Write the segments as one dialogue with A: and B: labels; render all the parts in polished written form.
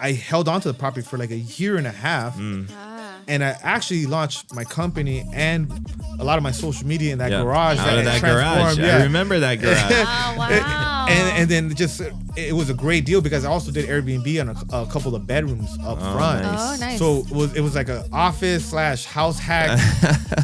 A: I held on to the property for like a year and a half. And I actually launched my company and a lot of my social media in that garage.
B: Out of that garage.
A: Yeah.
B: I remember that garage.
C: Oh, wow.
A: And then just it was a great deal because I also did Airbnb on a couple of bedrooms up front.
C: Oh, nice.
A: So it was like an office / house hack.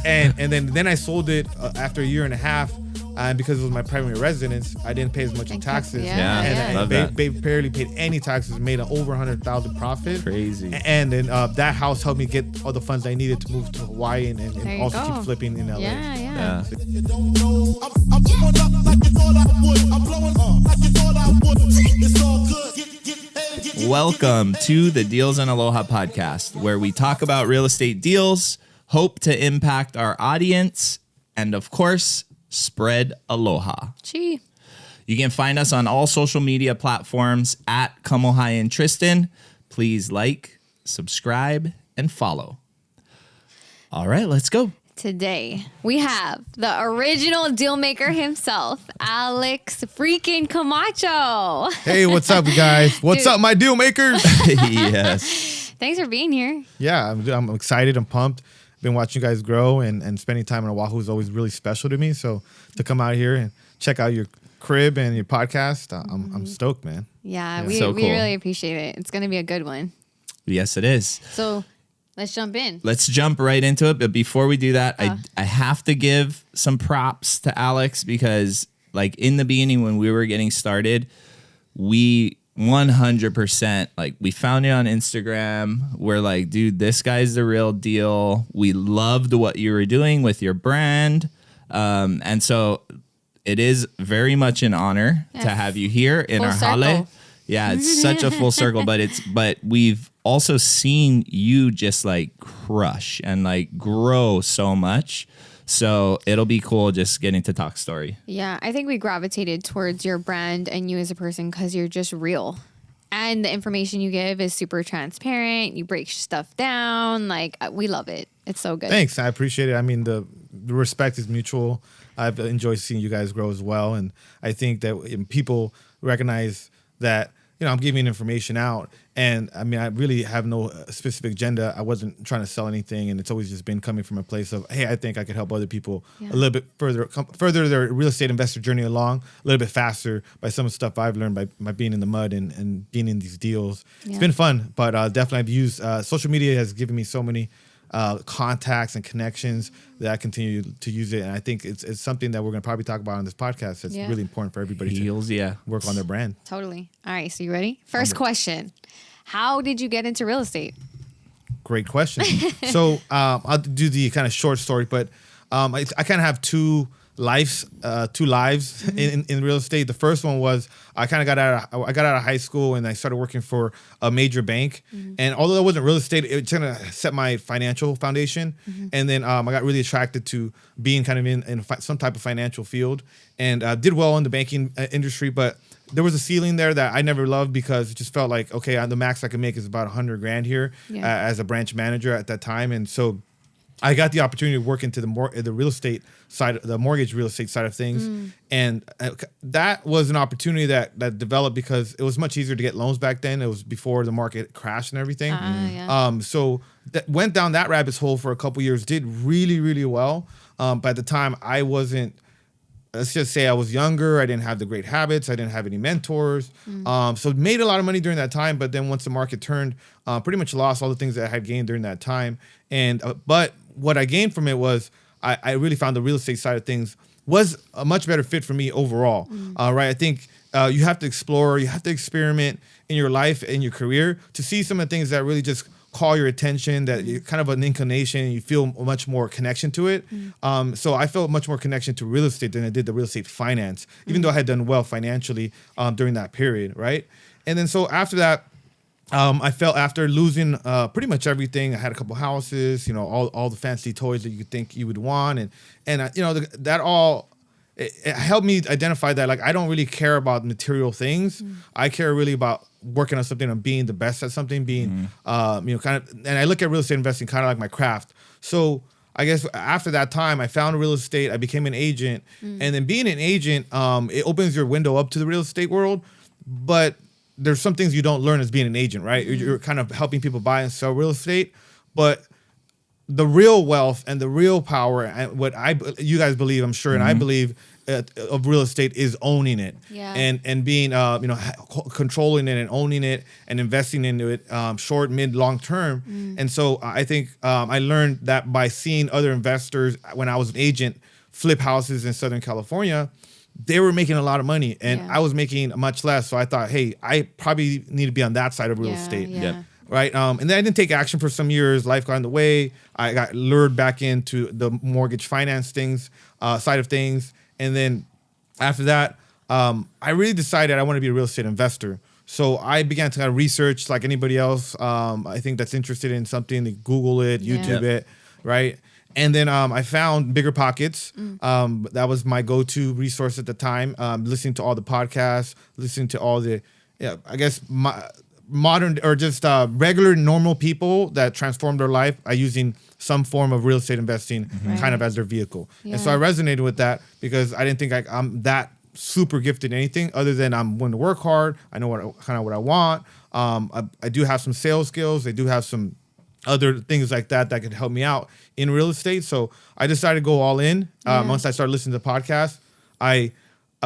A: and then I sold it after a year and a half. And because it was my primary residence, I didn't pay as much in taxes.
B: Love that.
A: They barely paid any taxes, made an over 100,000 profit.
B: Crazy.
A: And then that house helped me get all the funds I needed to move to Hawaii and also keep flipping in LA.
C: Yeah.
B: Welcome to the Deals and Aloha podcast, where we talk about real estate deals, hope to impact our audience, and of course, spread aloha.
C: Gee.
B: You can find us on all social media platforms at Kamohai and Tristan. Please like, subscribe, and follow. All right, let's go.
C: Today, we have the original deal maker himself, Alex freaking Camacho.
A: Hey, what's up, you guys? What's
C: Dude.
A: up, my deal makers?
B: Yes.
C: Thanks for being here.
A: Yeah, I'm excited. I'm pumped. Been watching you guys grow and spending time in Oahu is always really special to me. So to come out here and check out your crib and your podcast, I'm stoked, man.
C: Yeah,
B: Yeah.
C: we
B: So cool.
C: really appreciate it. It's going to be a good one.
B: Yes, it is.
C: So let's jump in.
B: Let's jump right into it. But before we do that, I have to give some props to Alex because, like, in the beginning when we were getting started, we 100% like we found you on Instagram. We're like, dude, this guy's the real deal. We loved what you were doing with your brand. And so it is very much an honor to have you here in
C: Full
B: our
C: circle.
B: hale. Yeah, it's such a full circle, but we've also seen you just like crush and like grow so much. So it'll be cool just getting to talk story.
C: Yeah, I think we gravitated towards your brand and you as a person because you're just real. And the information you give is super transparent. You break stuff down. Like, we love it. It's so good.
A: Thanks. I appreciate it. I mean, the respect is mutual. I've enjoyed seeing you guys grow as well. And I think that people recognize that, I'm giving information out. And I mean, I really have no specific agenda. I wasn't trying to sell anything. And it's always just been coming from a place of, hey, I think I could help other people a little bit further their real estate investor journey along a little bit faster by some of the stuff I've learned by being in the mud and being in these deals.
C: Yeah.
A: It's been fun, but definitely I've used social media has given me so many contacts and connections that I continue to use it. And I think it's something that we're going to probably talk about on this podcast. That's really important for everybody to work on their brand.
C: Totally. All right. So you ready? First question. How did you get into real estate?
A: Great question. So I'll do the kind of short story, but I kind of have two lives in real estate. The first one was I got out of high school and I started working for a major bank. And although it wasn't real estate, it kind of set my financial foundation. And then I got really attracted to being kind of in some type of financial field and did well in the banking industry, but there was a ceiling there that I never loved because it just felt like, okay, the max I can make is about $100,000 here as a branch manager at that time. And so I got the opportunity to work into the real estate side, the mortgage real estate side of things. And that was an opportunity that developed because it was much easier to get loans back then. It was before the market crashed and everything. So that went down that rabbit hole for a couple years, did really, really well. But at the time I wasn't, let's just say I was younger. I didn't have the great habits. I didn't have any mentors. So made a lot of money during that time. But then once the market turned, pretty much lost all the things that I had gained during that time. And but what I gained from it was I really found the real estate side of things was a much better fit for me overall. Right? I think you have to explore, you have to experiment in your life, in your career to see some of the things that really just call your attention, that you're kind of an inclination, you feel much more connection to it. So I felt much more connection to real estate than I did the real estate finance, even though I had done well financially during that period, right? And then so after that, I felt after losing pretty much everything, I had a couple houses, all the fancy toys that you could think you would want. And that all, it helped me identify that, like, I don't really care about material things. I care really about working on something and being the best at something, being, kind of, and I look at real estate investing kind of like my craft. So I guess after that time, I found real estate, I became an agent. And then being an agent, it opens your window up to the real estate world. But there's some things you don't learn as being an agent, right? You're kind of helping people buy and sell real estate, but the real wealth and the real power and what you guys believe, I'm sure, and I believe of real estate is owning it, and being controlling it and owning it and investing into it, short, mid, long term. And so I think I learned that by seeing other investors when I was an agent flip houses in Southern California. They were making a lot of money, and I was making much less. So I thought, hey, I probably need to be on that side of real estate. Right. And then I didn't take action for some years. Life got in the way. I got lured back into the mortgage finance side of things. And then after that, I really decided I want to be a real estate investor. So I began to kind of research like anybody else. I think that's interested in something, to Google it, YouTube it. Right. And then I found Bigger Pockets. That was my go-to resource at the time. Listening to all the podcasts, listening to all the, modern or just regular normal people that transformed their life by using some form of real estate investing kind of as their vehicle. And so I resonated with that because I didn't think I'm that super gifted in anything other than I'm willing to work hard. I know what I want. I do have some sales skills. I do have some other things like that could help me out in real estate. So I decided to go all in. Once I started listening to podcasts, I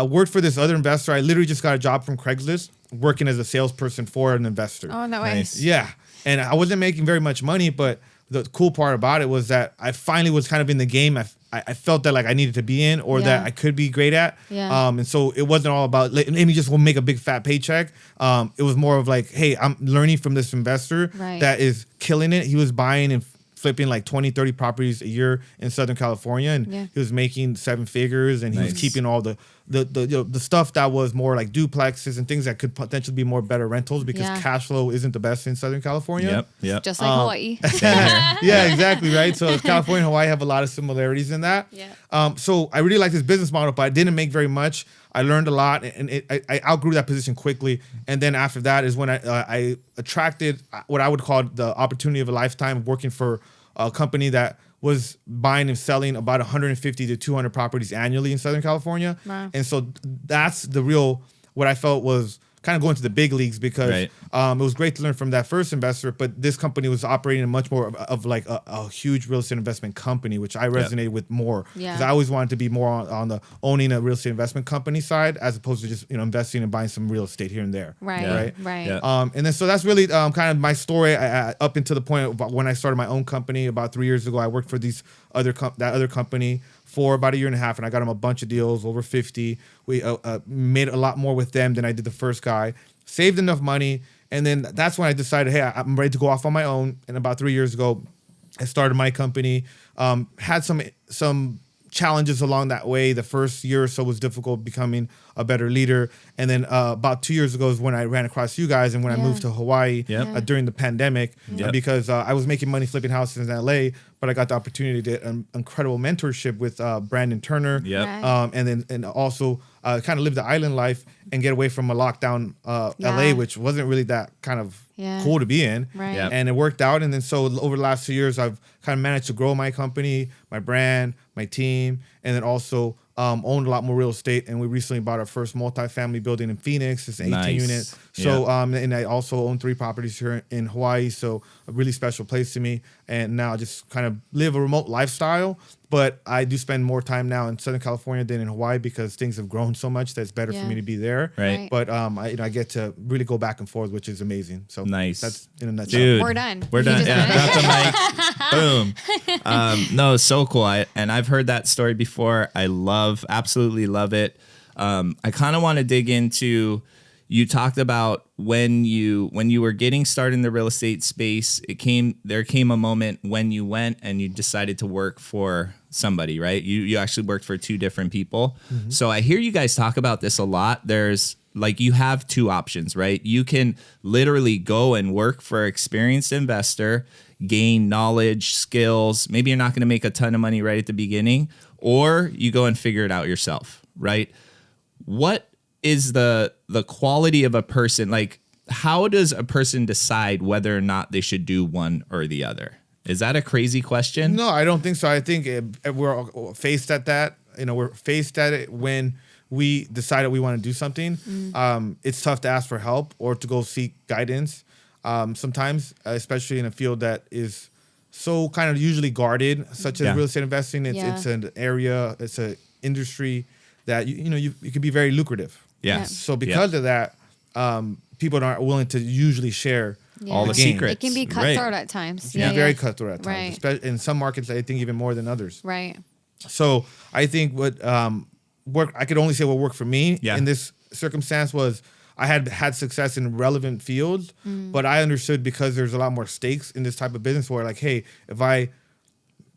A: worked for this other investor. I literally just got a job from Craigslist working as a salesperson for an investor.
C: Oh, no way.
B: Nice.
A: Yeah. And I wasn't making very much money, but the cool part about it was that I finally was kind of in the game. I felt that like I needed to be in or that I could be great at. And so it wasn't all about, let me just make a big fat paycheck. It was more of like, hey, I'm learning from this investor that is killing it. He was buying and flipping like 20, 30 properties a year in Southern California. And he was making 7 figures, and he was keeping all the stuff that was more like duplexes and things that could potentially be more better rentals because cash flow isn't the best in Southern California.
B: Yep.
C: Just like Hawaii.
A: Yeah, exactly. Right. So California and Hawaii have a lot of similarities in that. So I really like this business model, but I didn't make very much. I learned a lot, and I outgrew that position quickly. And then after that is when I attracted what I would call the opportunity of a lifetime, working for a company that was buying and selling about 150 to 200 properties annually in Southern California.
C: Wow.
A: And so that's the real, what I felt was kind of going to the big leagues because it was great to learn from that first investor, but this company was operating in much more of like a huge real estate investment company, which I resonated with more because I always wanted to be more on the owning a real estate investment company side as opposed to just investing and buying some real estate here and there.
C: Right.
A: And then so that's really kind of my story up until the point of when I started my own company about 3 years ago. I worked for that other company for about 1.5 years, and I got them a bunch of deals, over 50. We made a lot more with them than I did the first guy, saved enough money, and then that's when I decided, hey, I'm ready to go off on my own. And about 3 years ago, I started my company. Had some challenges along that way. The first year or so was difficult becoming a better leader. And then about 2 years ago is when I ran across you guys and when I moved to Hawaii during the pandemic because I was making money flipping houses in LA, but I got the opportunity to get an incredible mentorship with Brandon Turner. And also kind of live the island life and get away from a lockdown LA, which wasn't really that kind of cool to be in. And it worked out. And then so over the last 2 years, I've kind of managed to grow my company, my brand, my team, and then also owned a lot more real estate. And we recently bought our first multifamily building in Phoenix. It's an 18 unit. So, and I also own 3 properties here in Hawaii. So a really special place to me. And now I just kind of live a remote lifestyle. But I do spend more time now in Southern California than in Hawaii because things have grown so much that it's better for me to be there.
B: Right.
A: But I get to really go back and forth, which is amazing. So that's in a nutshell.
B: Dude,
C: we're done.
B: We're done. Yeah, that's a mic. Boom. No, so cool. And I've heard that story before. I absolutely love it. I kind of want to dig into. You talked about when you were getting started in the real estate space, there came a moment when you went and you decided to work for somebody, right? You actually worked for 2 different people. So I hear you guys talk about this a lot. There's like, you have 2 options, right? You can literally go and work for an experienced investor, gain knowledge, skills. Maybe you're not going to make a ton of money right at the beginning, or you go and figure it out yourself, right? What is the quality of a person? Like, how does a person decide whether or not they should do one or the other? Is that a crazy question?
A: No, I don't think so. I think we're faced at that. We're faced at it when we decided we want to do something, it's tough to ask for help or to go seek guidance. Sometimes, especially in a field that is so kind of usually guarded, such as real estate investing. It's an area, it's an industry that it could be very lucrative.
B: Yeah.
A: So because of that, people aren't willing to usually share
B: all the secrets.
C: It can be cutthroat at times.
A: Yeah, very cutthroat at times. Especially in some markets, I think even more than others.
C: Right.
A: So I think what worked, I could only say what worked for me in this circumstance was I had success in relevant fields, but I understood because there's a lot more stakes in this type of business where like, hey, if I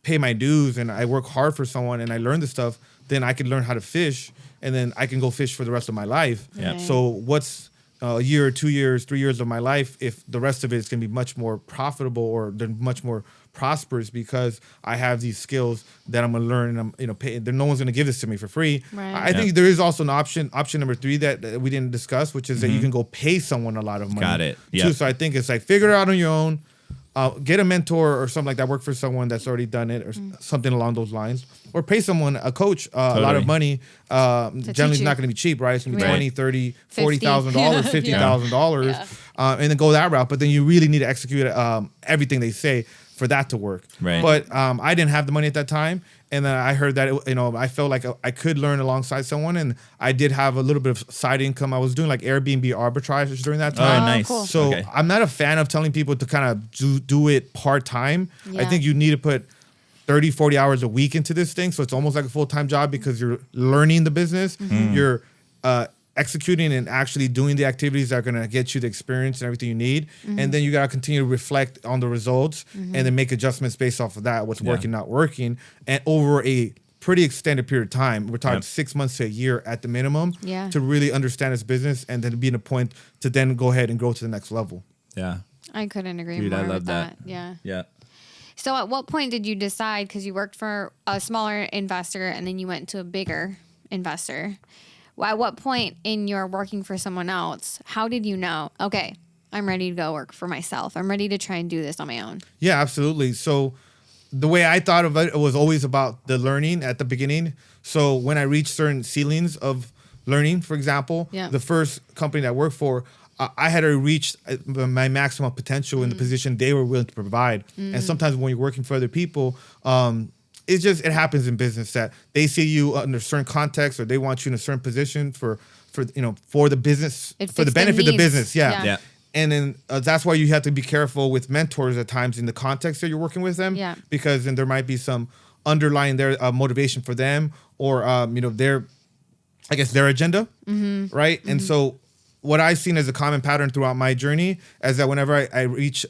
A: pay my dues and I work hard for someone and I learn this stuff, then I can learn how to fish and then I can go fish for the rest of my life.
C: Yeah.
A: So what's a year, 2 years, 3 years of my life if the rest of it is going to be much more profitable or they're much more prosperous because I have these skills that I'm going to learn and I'm pay. No one's going to give this to me for free.
C: Right.
A: I think there is also an option number 3 that we didn't discuss, which is that you can go pay someone a lot of money.
B: Got it.
A: Too. So I think it's like figure it out on your own. Get a mentor or something like that. Work for someone that's already done it or something along those lines. Or pay someone, a coach, a lot of money. Generally, it's not going to be cheap, right? It's going to be $20,000, $30,000, $40,000, $50,000. And then go that route. But then you really need to execute everything they say for that to work.
B: Right.
A: But I didn't have the money at that time. And then I heard that, I felt like I could learn alongside someone. And I did have a little bit of side income. I was doing like Airbnb arbitrage during that time.
B: Oh, nice.
C: Cool.
A: So I'm not a fan of telling people to kind of do it part-time.
C: Yeah.
A: I think you need to put 30, 40 hours a week into this thing. So it's almost like a full-time job because you're learning the business. You're executing and actually doing the activities that are going to get you the experience and everything you need. And then you got to continue to reflect on the results and then make adjustments based off of that, what's working, not working. And over a pretty extended period of time, we're talking 6 months to a year at the minimum to really understand this business and then be in a point to then go ahead and go to the next level.
B: Yeah.
C: I couldn't agree
B: Dude,
C: more
B: I love
C: with that. Yeah.
B: Yeah.
C: So at what point did you decide, because you worked for a smaller investor and then you went to a bigger investor? Well, at what point in your working for someone else, how did you know, okay, I'm ready to go work for myself. I'm ready to try and do this on my own.
A: Yeah, absolutely. So the way I thought of it was always about the learning at the beginning. So when I reached certain ceilings of learning, for example, the first company that I worked for, I had already reached my maximum potential in the position they were willing to provide. And sometimes when you're working for other people, it happens in business that they see you under a certain context or they want you in a certain position for the business, for the benefit of the business. Yeah. And then that's why you have to be careful with mentors at times in the context that you're working with them.
C: Yeah.
A: Because then there might be some underlying their motivation for them or their agenda, right? And so what I've seen as a common pattern throughout my journey is that whenever I reach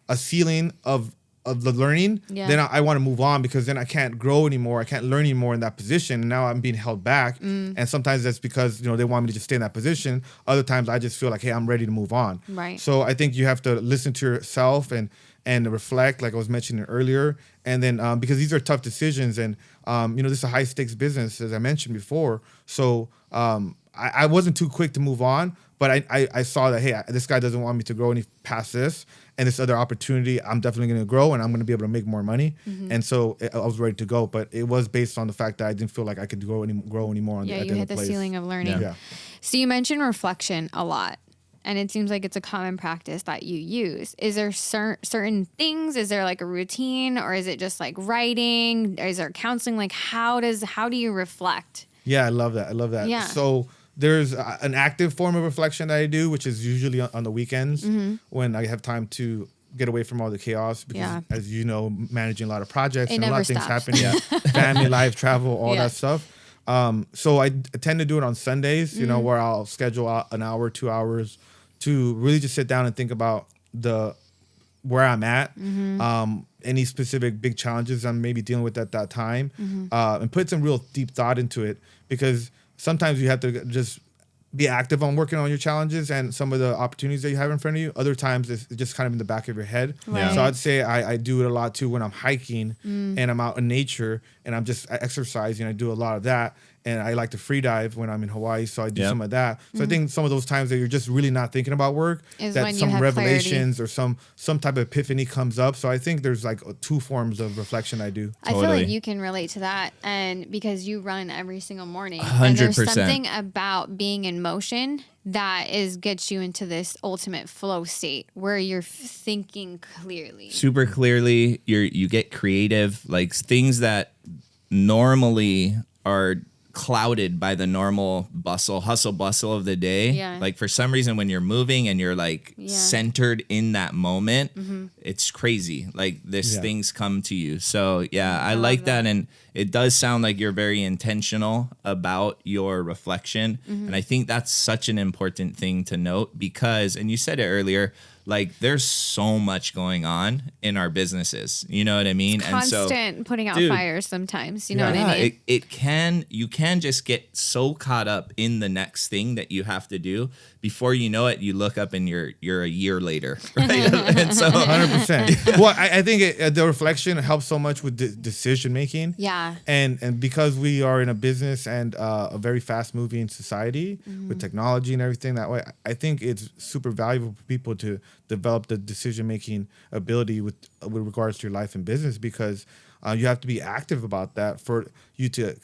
A: a ceiling of the learning, then I want to move on because then I can't grow anymore. I can't learn anymore in that position. And now I'm being held back. And sometimes that's because, they want me to just stay in that position. Other times I just feel like, hey, I'm ready to move on.
C: Right.
A: So I think you have to listen to yourself and reflect, like I was mentioning earlier. And then because these are tough decisions and, this is a high stakes business, as I mentioned before. So I wasn't too quick to move on. But I saw that, hey, this guy doesn't want me to grow any past this. And this other opportunity, I'm definitely going to grow and I'm going to be able to make more money. And so I was ready to go. But it was based on the fact that I didn't feel like I could grow anymore.
C: Yeah, you hit the ceiling of learning.
A: Yeah.
C: So you mentioned reflection a lot. And it seems like it's a common practice that you use. Is there certain things? Is there like a routine? Or is it just like writing? Is there counseling? Like how do you reflect?
A: Yeah, I love that.
C: Yeah.
A: So there's an active form of reflection that I do, which is usually on the weekends when I have time to get away from all the chaos because, as you know, managing a lot of projects and a lot of things happen. Family life, travel, all that stuff. So I tend to do it on Sundays, where I'll schedule out an hour, 2 hours to really just sit down and think about where I'm at, any specific big challenges I'm maybe dealing with at that time, and put some real deep thought into it because sometimes you have to just be active on working on your challenges and some of the opportunities that you have in front of you. Other times it's just kind of in the back of your head.
C: Right.
A: So I'd say I do it a lot too when I'm hiking and I'm out in nature and I'm just exercising. I do a lot of that. and I like to free dive when I'm in Hawaii, so I do some of that. So
C: Mm-hmm.
A: I think some of those times that you're just really not thinking about work,
C: Is
A: that
C: when you
A: some
C: have
A: revelations or some type of epiphany comes up. So I think there's like two forms of reflection I do.
C: I feel
B: Totally.
C: like you can relate to that, and because you run every single morning,
B: 100%.
C: and there's something about being in motion that gets you into this ultimate flow state where you're thinking clearly.
B: Super clearly. You get creative, like things that normally are clouded by the normal hustle bustle of the day.
C: Yeah.
B: Like for some reason when you're moving and you're like
C: Yeah.
B: centered in that moment, it's crazy. Like things come to you. So yeah, I like that. And it does sound like you're very intentional about your reflection. And I think that's such an important thing to note because, and you said it earlier, like there's so much going on in our businesses. You know what I mean?
C: Constant putting out
B: dude,
C: fires sometimes. You know what I
B: yeah,
C: mean?
B: you can just get so caught up in the next thing that you have to do. Before you know it, you look up and you're a year later, right? And so
A: 100%. Well, I think the reflection helps so much with decision making.
C: Yeah.
A: And because we are in a business and a very fast moving society with technology and everything that way, I think it's super valuable for people to develop the decision making ability with regards to your life and business, because you have to be active about that for you to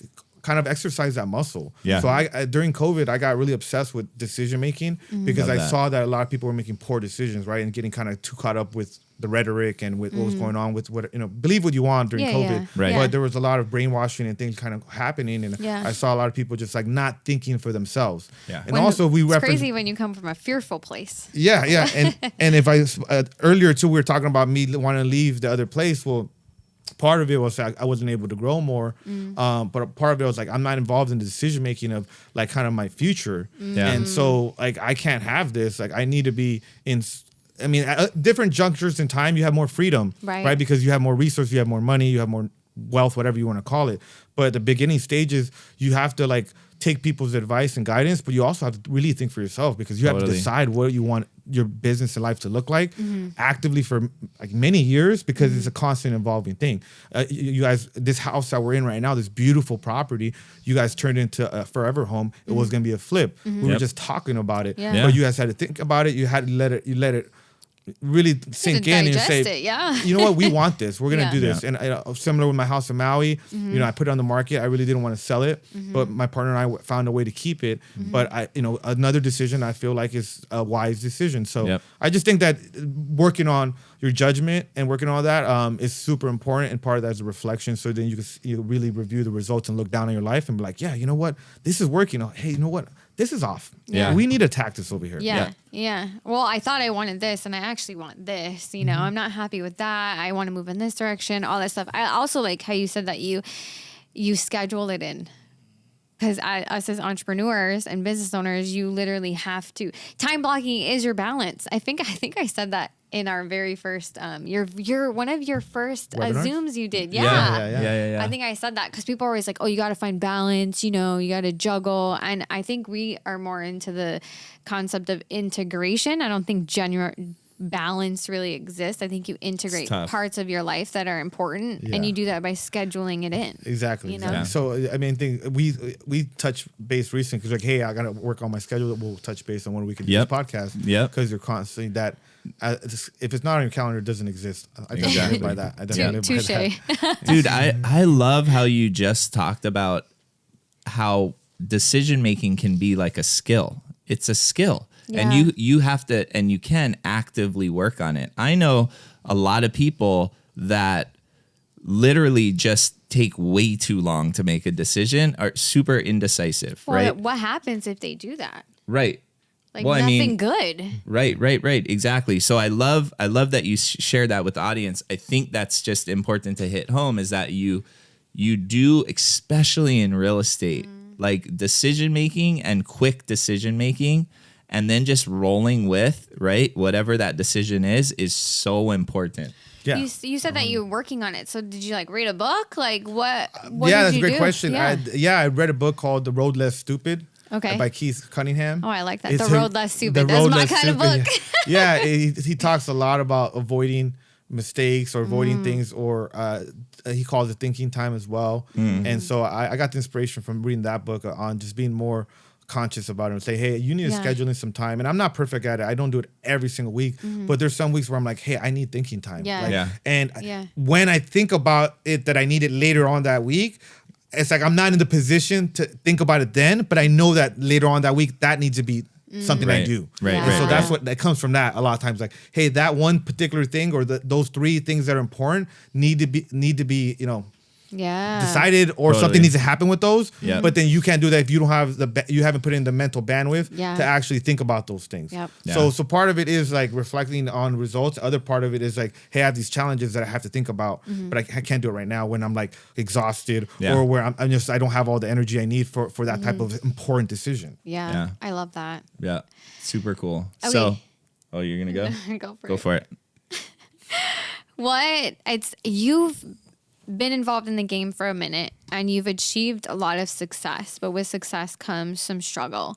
A: kind of exercise that muscle.
B: Yeah.
A: So I during COVID, I got really obsessed with decision making because
B: Love
A: I
B: that.
A: saw that a lot of people were making poor decisions, right? And getting kind of too caught up with the rhetoric and with what was going on with what, believe what you want during
C: Yeah,
A: COVID.
C: yeah.
B: Right.
A: But there was a lot of brainwashing and things kind of happening. And
C: Yeah.
A: I saw a lot of people just like not thinking for themselves.
B: Yeah.
A: And also we
C: it's
A: reference.
C: crazy when you come from a fearful place.
A: Yeah. And if I, earlier too, we were talking about me wanting to leave the other place. Well, part of it was like I wasn't able to grow more, but a part of it was like I'm not involved in the decision making of like kind of my future,
B: Yeah.
A: and so like I can't have this. Like I need to be in. I mean, at different junctures in time, you have more freedom,
C: Right.
A: Because you have more resources, you have more money, you have more wealth, whatever you want to call it. But at the beginning stages, you have to like take people's advice and guidance, but you also have to really think for yourself because you have to
B: Totally.
A: decide what you want your business and life to look like actively for like many years because it's a constant evolving thing. You guys, this house that we're in right now, this beautiful property, you guys turned into a forever home. It was going to be a flip. We were
B: Yep.
A: just talking about it,
C: Yeah.
A: but you guys had to think about it. You had to let it really sink in and
C: digest
A: say,
C: it, yeah.
A: you know what, we want this. We're gonna
C: Yeah.
A: do this. And similar with my house in Maui, I put it on the market. I really didn't want to sell it, but my partner and I found a way to keep it. But another decision I feel like is a wise decision. So
B: Yep.
A: I just think that working on your judgment and working on all that is super important, and part of that is a reflection. So then you really review the results and look down on your life and be like, yeah, you know what, this is working. Hey, you know what, this is off.
B: Yeah.
A: We need to attack this over here.
C: Yeah. Well, I thought I wanted this and I actually want this, I'm not happy with that. I want to move in this direction, all that stuff. I also like how you said that you schedule it in. Because us as entrepreneurs and business owners, you literally have to. Time blocking is your balance. I think I said that in our very first your one of your first
A: Webinars?
C: Zooms you did.
B: Yeah.
C: I think I said that because people are always like, oh, you got to find balance, you got to juggle. And I think we are more into the concept of integration. I don't think genuine balance really exists. I think you integrate
B: tough.
C: parts of your life that are important, and
A: Yeah.
C: you do that by scheduling it in.
A: Exactly.
C: You know?
A: Exactly. So I mean, we touch base recently because like, hey, I gotta work on my schedule. We'll touch base on when we can do
B: Yep.
A: this podcast.
B: Yep.
A: Because you're constantly that. If it's not on your calendar, it doesn't exist. I definitely live by that. I definitely live
C: Touche.
A: by that.
B: Dude, I love how you just talked about how decision making can be like a skill. It's a skill. And
C: Yeah.
B: you have to, and you can actively work on it. I know a lot of people that literally just take way too long to make a decision, are super indecisive,
C: Well,
B: right?
C: what happens if they do that?
B: Right.
C: Like
B: Well, I
C: nothing
B: mean-
C: good.
B: Right. Exactly. So I love that you share that with the audience. I think that's just important to hit home is that you do, especially in real estate, like decision making and quick decision making, and then just rolling with, right, whatever that decision is so important.
A: Yeah.
C: You said that you were working on it. So did you like read a book? Like what
A: Yeah,
C: did
A: that's a
C: you
A: great
C: do?
A: question.
C: Yeah.
A: I read a book called The Road Less Stupid.
C: Okay.
A: By Keith Cunningham.
C: Oh, I like that.
A: It's
C: The Road Less Stupid. That's
A: Road
C: my
A: Less
C: kind of
A: Stupid.
C: book.
A: Yeah, he talks a lot about avoiding mistakes or avoiding things, or he calls it thinking time as well. And so I got the inspiration from reading that book on just being more conscious about it and say, hey, you need to schedule in some time. And I'm not perfect at it. I don't do it every single week, but there's some weeks where I'm like, hey, I need thinking time. And when I think about it that I need it later on that week, it's like I'm not in the position to think about it then, but I know that later on that week that needs to be something I do. And so that's what that comes from that a lot of times. Like, hey, that one particular thing or those 3 things that are important need to be, you know, decided, or something needs to happen with those. But then you can't do that if you don't have you haven't put in the mental bandwidth to actually think about those things. So part of it is like reflecting on results. Other part of it is like, hey, I have these challenges that I have to think about, but I can't do it right now when I'm like exhausted or where I don't have all the energy I need for that type of important decision.
C: I love that.
B: Super cool.
C: Okay.
B: So, you're gonna go?
C: Go for it. You've been involved in the game for a minute and you've achieved a lot of success, but with success comes some struggle.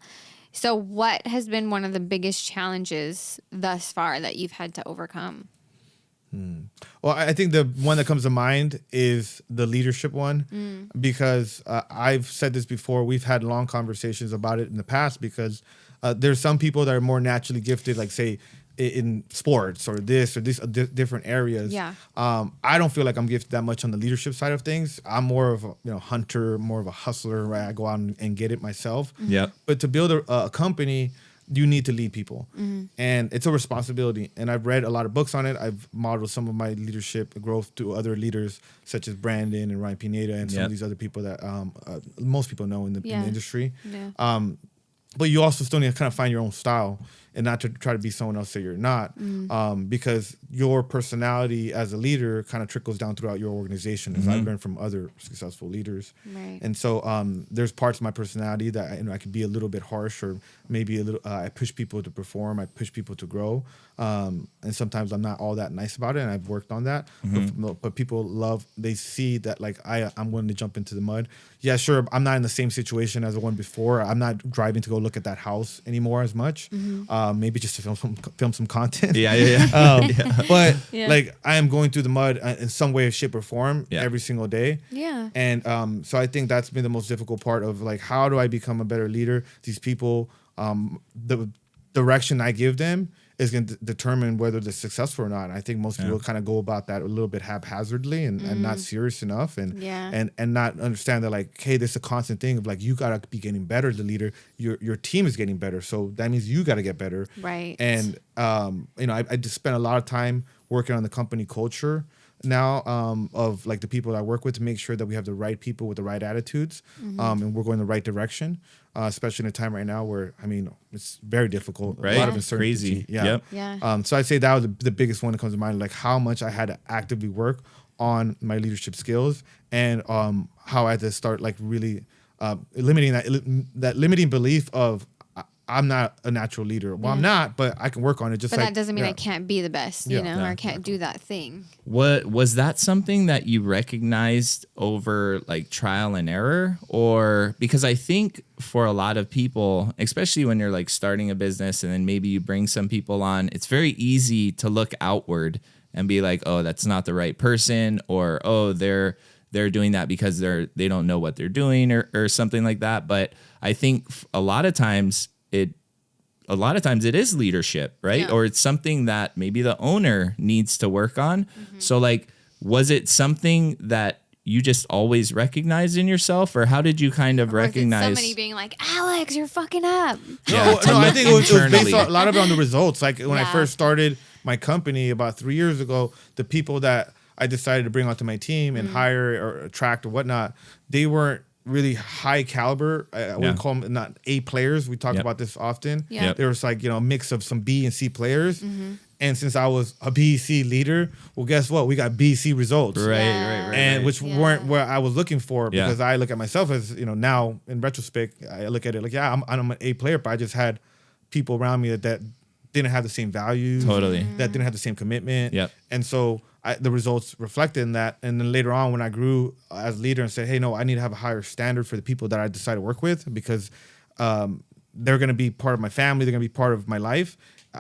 C: So what has been one of the biggest challenges thus far that you've had to overcome?
A: Well, I think the one that comes to mind is the leadership one, because I've said this before. We've had long conversations about it in the past, because there's some people that are more naturally gifted, like say in sports or these different areas. I don't feel like I'm gifted that much on the leadership side of things. I'm more of a hunter, more of a hustler, right? I go out and get it myself. But to build a company, you need to lead people, and it's a responsibility. And I've read a lot of books on it. I've modeled some of my leadership growth to other leaders such as Brandon and Ryan Pineda and some of these other people that most people know in the industry. But you also still need to kind of find your own style and not to try to be someone else that you're not, because your personality as a leader kind of trickles down throughout your organization, as I've learned from other successful leaders. And so there's parts of my personality that I can be a little bit harsh, or maybe a little. I push people to perform. I push people to grow, and sometimes I'm not all that nice about it. And I've worked on that. But people they see that like I'm willing to jump into the mud. Yeah, sure. I'm not in the same situation as the one before. I'm not driving to go look at that house anymore as much. Maybe just to film some content. But like I am going through the mud in some way, shape, or form every single day. And so I think that's been the most difficult part of like, how do I become a better leader? These people, the direction I give them is going to determine whether they're successful or not. And I think most people kind of go about that a little bit haphazardly and not serious enough, and not understand that like, hey, this is a constant thing of like, you got to be getting better as a leader. Your team is getting better, so that means you got to get better. And I just spent a lot of time working on the company culture now, of like the people that I work with, to make sure that we have the right people with the right attitudes, and we're going the right direction, especially in a time right now where, I mean, it's very difficult, a lot of uncertainty. So I'd say that was the biggest one that comes to mind, like how much I had to actively work on my leadership skills, and how I had to start like really eliminating that limiting belief of I'm not a natural leader. Well, I'm not, but I can work on it. But
C: that doesn't mean I can't be the best, or I can't do that thing.
B: What was that something that you recognized over like trial and error? Or because I think for a lot of people, especially when you're like starting a business and then maybe you bring some people on, it's very easy to look outward and be like, oh, that's not the right person, or oh, they're doing that because they don't know what they're doing, or something like that. But I think a lot of times it is leadership, right? Or it's something that maybe the owner needs to work on. So like, was it something that you just always recognized in yourself, or how did you kind of recognize
C: somebody being like, Alex, you're fucking up?
A: No, I think it was based a lot of it on the results. Like when I first started my company about 3 years ago, the people that I decided to bring onto my team and hire or attract or whatnot, they weren't really high caliber. I would call them not A players. We talk about this often. There was like, a mix of some B and C players. And since I was a B, C leader, well, guess what? We got B, C results. And which weren't where I was looking for, because I look at myself as, now in retrospect, I look at it like, I'm an A player, but I just had people around me that didn't have the same values. That didn't have the same commitment. And so the results reflected in that. And then later on, when I grew as a leader and said, hey, no, I need to have a higher standard for the people that I decide to work with, because they're going to be part of my family. They're going to be part of my life.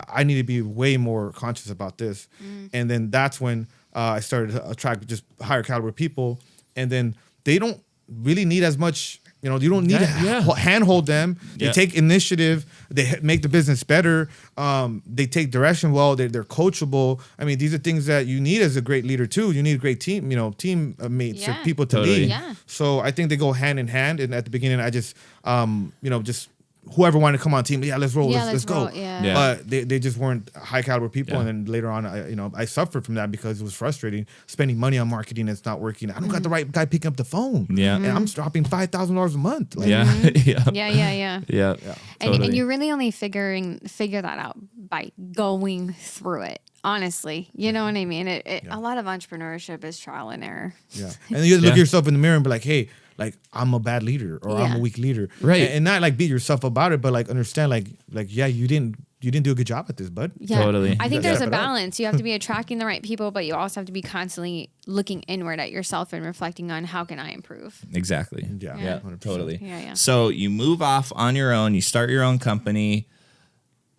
A: I need to be way more conscious about this. And then that's when I started to attract just higher caliber people. And then they don't really need as much, you don't need to handhold them. They take initiative. They make the business better. They take direction well. They're coachable. I mean, these are things that you need as a great leader too. You need a great team, teammates or people to lead.
C: Yeah.
A: So I think they go hand in hand. And at the beginning, I just, just whoever wanted to come on team, let's roll, let's go.
C: Yeah.
A: But they just weren't high caliber people. And then later on, I suffered from that because it was frustrating. Spending money on marketing that's not working. I don't got the right guy picking up the phone.
B: Yeah.
A: And I'm dropping $5,000 a month. Like,
B: Yeah.
C: Yeah.
B: Totally.
C: And you're really only figure that out by going through it. Honestly, you know what I mean? A lot of entrepreneurship is trial and error.
A: Yeah. And then you look yourself in the mirror and be like, hey, like I'm a bad leader or I'm a weak leader.
B: Right.
A: And not like beat yourself about it, but like understand like you didn't do a good job at this, bud.
C: Yeah.
B: Totally.
C: I think
A: You
C: there's
A: gotta
C: a
A: step it up.
C: balance. You have to be attracting the right people, but you also have to be constantly looking inward at yourself and reflecting on how can I improve.
B: Exactly.
A: Yeah.
B: Yeah,
A: 100%.
B: totally.
C: Yeah.
B: So you move off on your own, you start your own company.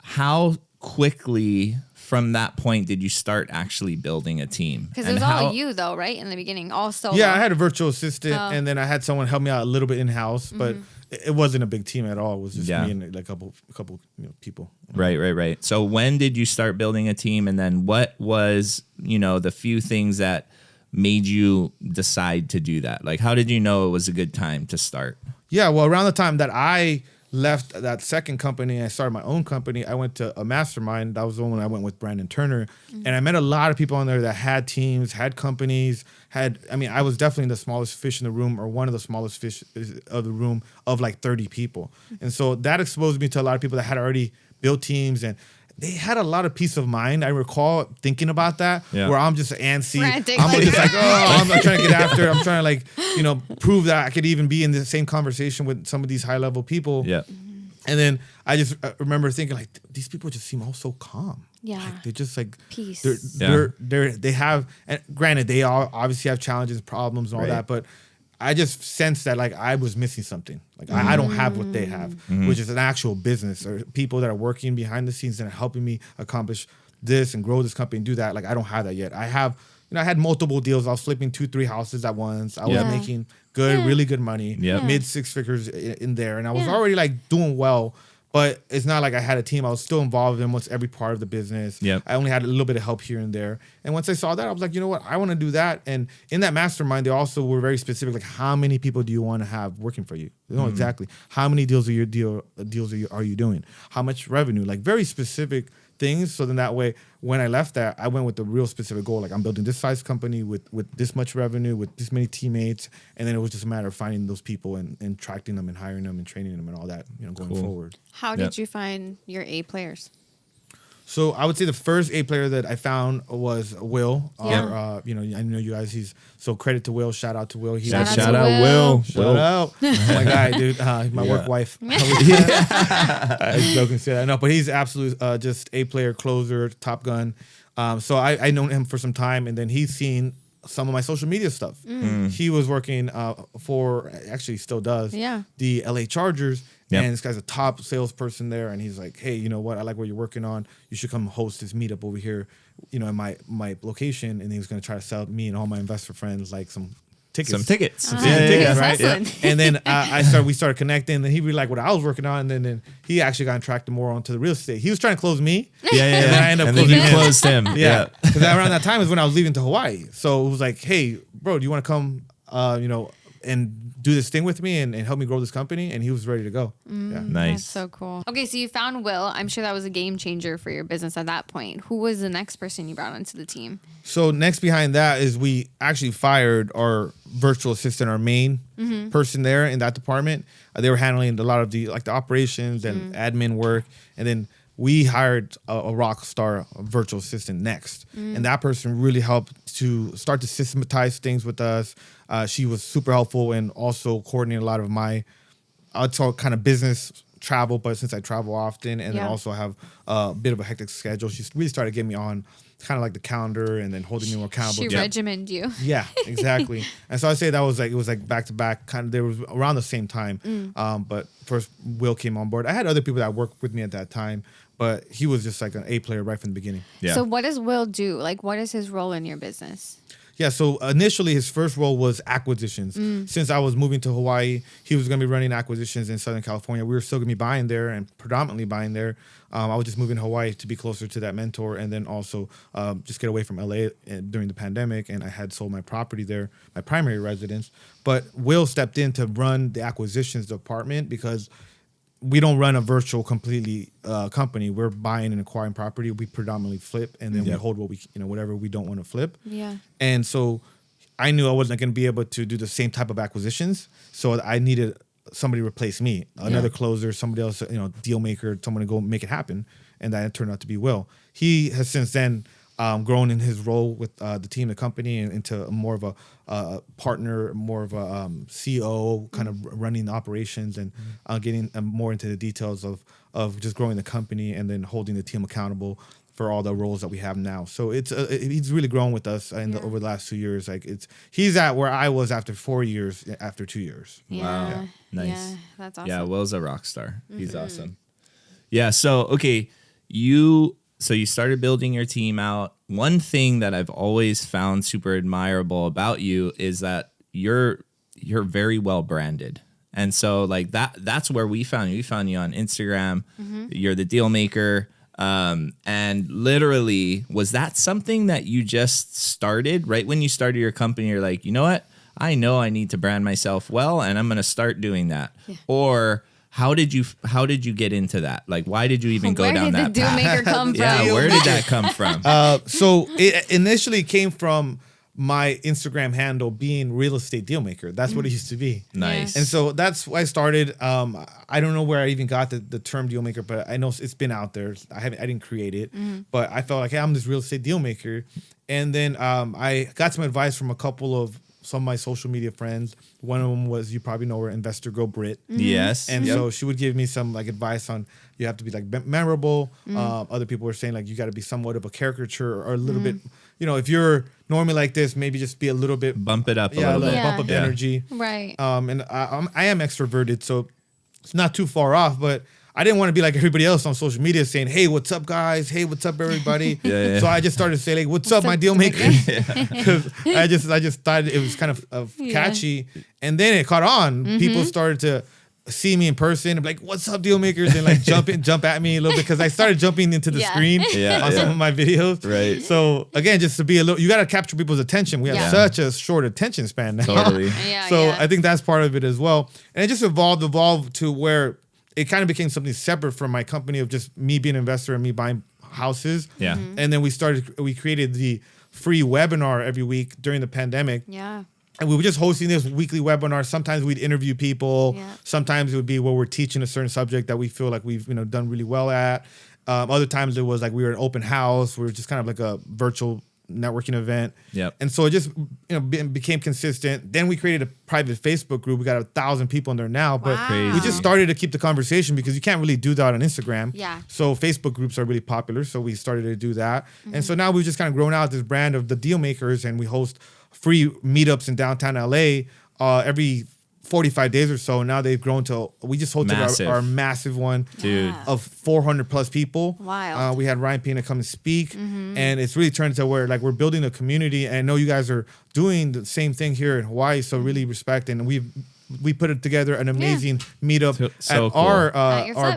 B: How quickly from that point did you start actually building a team?
C: Because it was all you though, right? In the beginning, all solo.
A: Yeah, I had a virtual assistant and then I had someone help me out a little bit in-house, but it wasn't a big team at all. It was just me and like a couple people.
B: Right. So when did you start building a team, and then what was, the few things that made you decide to do that? Like, how did you know it was a good time to start?
A: Yeah, well, around the time that I left that second company and I started my own company, I went to a mastermind. That was the one I went with Brandon Turner. And I met a lot of people on there that had teams, had companies, I was definitely the smallest fish in the room, or one of the smallest fish of the room, of like 30 people. And so that exposed me to a lot of people that had already built teams, and they had a lot of peace of mind. I recall thinking about that, where I'm just antsy.
C: Frantic,
A: I'm
C: like-
A: just like, I'm trying to get after it. I'm trying to prove that I could even be in the same conversation with some of these high level people.
B: Yeah.
A: And then I just remember thinking like, these people just seem all so calm.
C: Yeah.
A: Like, they're just like
C: Peace.
A: They have, and granted, they all obviously have challenges, problems, and all that, but I just sensed that like I was missing something. Like I don't have what they have, which is an actual business, or people that are working behind the scenes and are helping me accomplish this and grow this company and do that. Like I don't have that yet. I have, I had multiple deals. I was flipping 2-3 houses at once. I was making really good money, mid 6 figures in there, and I was already like doing well. But it's not like I had a team. I was still involved in almost every part of the business.
B: Yep.
A: I only had a little bit of help here and there. And once I saw that, I was like, you know what? I want to do that. And in that mastermind, they also were very specific. Like, how many people do you want to have working for you? You know exactly. How many deals are you doing? How much revenue? Like very specific things. So then that way, when I left that, I went with a real specific goal. Like, I'm building this size company with this much revenue, with this many teammates. And then it was just a matter of finding those people and attracting them and hiring them and training them and all that, going forward.
C: How did you find your A players?
A: So I would say the first A player that I found was Will.
C: Yeah.
A: I know you guys. So credit to Will. Shout out to Will.
C: Shout
B: Shout
C: out
B: out
C: to
B: Will.
A: Shout out. My guy, dude. My work wife. I joke and say that. No, but he's absolute just A player, closer, Top Gun. So I known him for some time, and then he's seen some of my social media stuff. He was working for, actually still does, the LA Chargers.
B: Yep.
A: And this guy's a top salesperson there, and he's like, hey, you know what? I like what you're working on. You should come host this meetup over here, in my location. And he was going to try to sell me and all my investor friends like some tickets.
B: Some tickets.
A: Some tickets, right?
C: Excellent.
A: And then we started connecting, and he really liked what I was working on. And then he actually got attracted more onto the real estate. He was trying to close me.
B: Yeah.
A: And then I ended up
B: And then
A: closing
B: you
A: him.
B: closed him.
A: Yeah. Because around that time is when I was leaving to Hawaii. So it was like, hey, bro, do you want to come, and do this thing with me and help me grow this company? And he was ready to go. Yeah.
B: Nice.
C: That's so cool. Okay, so you found Will. I'm sure that was a game changer for your business at that point. Who was the next person you brought onto the team?
A: So next behind that is we actually fired our virtual assistant, our main person there in that department. They were handling a lot of the operations and admin work. And then we hired a rock star virtual assistant next. And that person really helped to start to systematize things with us. She was super helpful and also coordinating a lot of my, I'd call kind of business travel, but since I travel often and then also have a bit of a hectic schedule, she really started getting me on kind of like the calendar and then holding me more accountable.
C: She regimented you.
A: Yeah, exactly. And so I say that was like, it was like back to back, kind of, they were around the same time. But first Will came on board. I had other people that worked with me at that time, but he was just like an A player right from the beginning.
B: Yeah.
C: So what does Will do? Like, what is his role in your business?
A: Yeah, so initially his first role was acquisitions. Since I was moving to Hawaii, he was going to be running acquisitions in Southern California. We were still going to be buying there and predominantly buying there. I was just moving to Hawaii to be closer to that mentor, and then also just get away from LA during the pandemic. And I had sold my property there, my primary residence. But Will stepped in to run the acquisitions department because we don't run a virtual completely company. We're buying and acquiring property. We predominantly flip, and then we hold what we, whatever we don't want to flip.
C: Yeah.
A: And so I knew I wasn't going to be able to do the same type of acquisitions. So I needed somebody to replace me, another closer, somebody else, deal maker, someone to go make it happen. And that turned out to be Will. He has since then grown in his role with the team, the company, and into more of a partner, more of a CEO, kind of running the operations and getting more into the details of just growing the company and then holding the team accountable for all the roles that we have now. So he's really grown with us over the last 2 years. Like he's at where I was after 4 years, after 2 years.
C: Yeah.
B: Wow. Nice.
C: Yeah, that's awesome.
B: Yeah, Will's a rock star. He's awesome. Yeah, so okay, you started building your team out. One thing that I've always found super admirable about you is that you're very well branded. And so like that's where we found you. We found you on Instagram. You're the deal maker. And literally, was that something that you just started right when you started your company? You're like, you know what? I know I need to brand myself well, and I'm going to start doing that. Yeah. Or how did you get into that? Like, why did you even go down that path?
C: Where did the deal maker come from?
B: Yeah, where did that come from?
A: So it initially came from my Instagram handle being real estate deal maker. That's what it used to be.
B: Nice.
A: And so that's why I started. I don't know where I even got the term deal maker, but I know it's been out there. I didn't create it, but I felt like, hey, I'm this real estate deal maker. And then I got some advice from some of my social media friends. One of them was, you probably know her, Investor Girl Brit.
B: Yes.
A: And so she would give me some like advice on, you have to be like memorable. Other people were saying like, you got to be somewhat of a caricature or a little bit, if you're normally like this, maybe just be a little bit.
B: Bump it up a little bit.
A: Bump up energy.
C: Right.
A: And I am extroverted, so it's not too far off, but I didn't want to be like everybody else on social media saying, hey, what's up, guys? Hey, what's up, everybody? So I just started saying, like, what's up, my deal makers? Because I just thought it was kind of catchy. And then it caught on. People started to see me in person and be like, what's up, deal makers? And like jump at me a little bit because I started jumping into the screen on some of my videos. Right. So again, just to be you got to capture people's attention. We have such a short attention span now.
B: Totally.
A: I think that's part of it as well. And it just evolved to where it kind of became something separate from my company of just me being an investor and me buying houses. Yeah. And then we created the free webinar every week during the pandemic. Yeah. And we were just hosting this weekly webinar. Sometimes we'd interview people. Yeah. Sometimes it would be where we're teaching a certain subject that we feel like we've done really well at. Other times it was like we were an open house. We were just kind of like a virtual networking event. Yep. And so it just became consistent. Then we created a private Facebook group. We got 1,000 people in there now. But we just started to keep the conversation because you can't really do that on Instagram. Yeah. So Facebook groups are really popular. So we started to do that. And so now we've just kind of grown out this brand of the deal makers, and we host free meetups in downtown LA every 45 days or so. Now they've grown to, we just hosted our massive one of 400 plus people. Wow. We had Ryan Pena come and speak, and it's really turned to where like we're building a community, and I know you guys are doing the same thing here in Hawaii. So really respect, and we put it together an amazing meetup at cool. our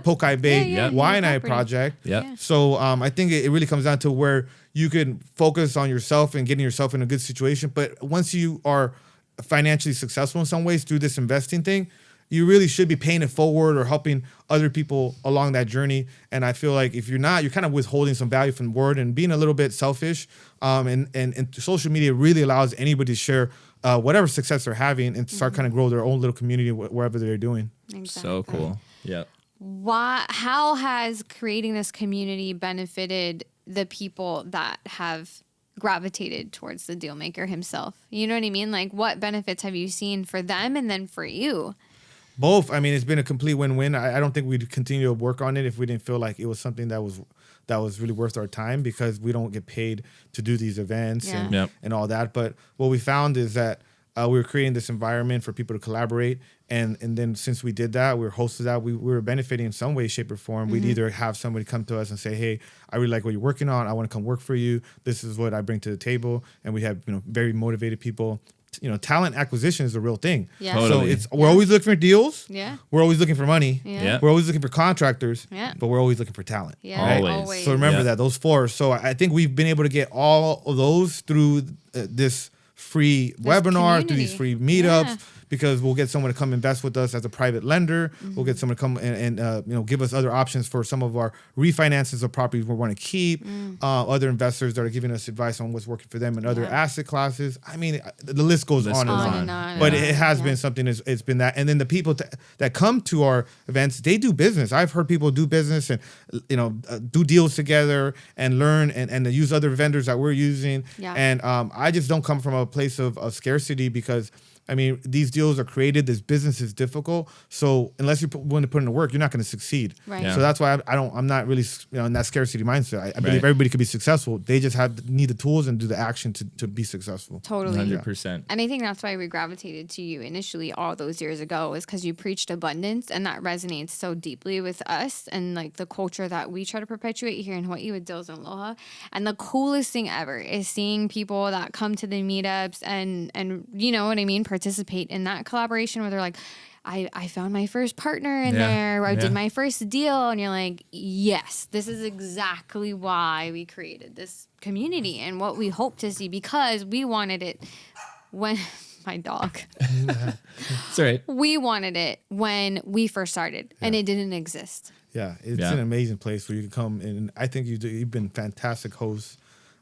A: Pokai Bay Waianae project. Yep. So I think it really comes down to where you can focus on yourself and getting yourself in a good situation. But once you are financially successful in some ways through this investing thing, you really should be paying it forward or helping other people along that journey. And I feel like if you're not, you're kind of withholding some value from the word and being a little bit selfish. And social media really allows anybody to share whatever success they're having and start kind of grow their own little community wherever they're doing.
C: Exactly.
B: So cool. Yeah.
C: How has creating this community benefited the people that have gravitated towards the deal maker himself? You know what I mean? Like, what benefits have you seen for them and then for you?
A: Both. I mean, it's been a complete win-win. I don't think we'd continue to work on it if we didn't feel like it was something that was really worth our time, because we don't get paid to do these events and all that. But what we found is that we were creating this environment for people to collaborate. And then since we did that, we were hosted that, we were benefiting in some way, shape, or form. We'd either have somebody come to us and say, hey, I really like what you're working on. I want to come work for you. This is what I bring to the table. And we have, very motivated people. Talent acquisition is a real thing.
C: Yeah.
B: Totally.
A: So we're always looking for deals.
C: Yeah.
A: We're always looking for money.
C: Yeah.
B: Yep.
A: We're always looking for contractors.
C: Yeah.
A: But we're always looking for talent.
C: Yeah.
A: Right?
B: Always.
A: So remember
B: Yeah.
A: that, those 4. So I think we've been able to get all of those through this free webinar, through these free meetups.
C: Yeah.
A: Because we'll get someone to come invest with us as a private lender. We'll get someone to come and give us other options for some of our refinances of properties we want to keep. Other investors that are giving us advice on what's working for them in other asset classes. I mean, the list goes on and on. But it has been something. It's been that. And then the people that come to our events, they do business. I've heard people do business and do deals together and learn and use other vendors that we're using.
C: Yeah.
A: And I just don't come from a place of scarcity because. I mean, these deals are created. This business is difficult. So unless you're willing to put in the work, you're not going to succeed.
C: Right.
B: Yeah.
A: So that's why I'm not really in that scarcity mindset. I believe everybody could be successful. They just need the tools and do the action to be successful.
C: Totally.
B: 100%.
C: And I think that's why we gravitated to you initially all those years ago, is because you preached abundance, and that resonates so deeply with us and like the culture that we try to perpetuate here in Hawaii with Deals and Aloha. And the coolest thing ever is seeing people that come to the meetups and you know what I mean, participate in that collaboration where they're like, I found my first partner in there, or I did my first deal. And you're like, yes, this is exactly why we created this community and what we hope to see, because we wanted it when my dog,
B: That's right.
C: we wanted it when we first started and it didn't exist.
A: Yeah, it's an amazing place where you can come. And I think you've been fantastic hosts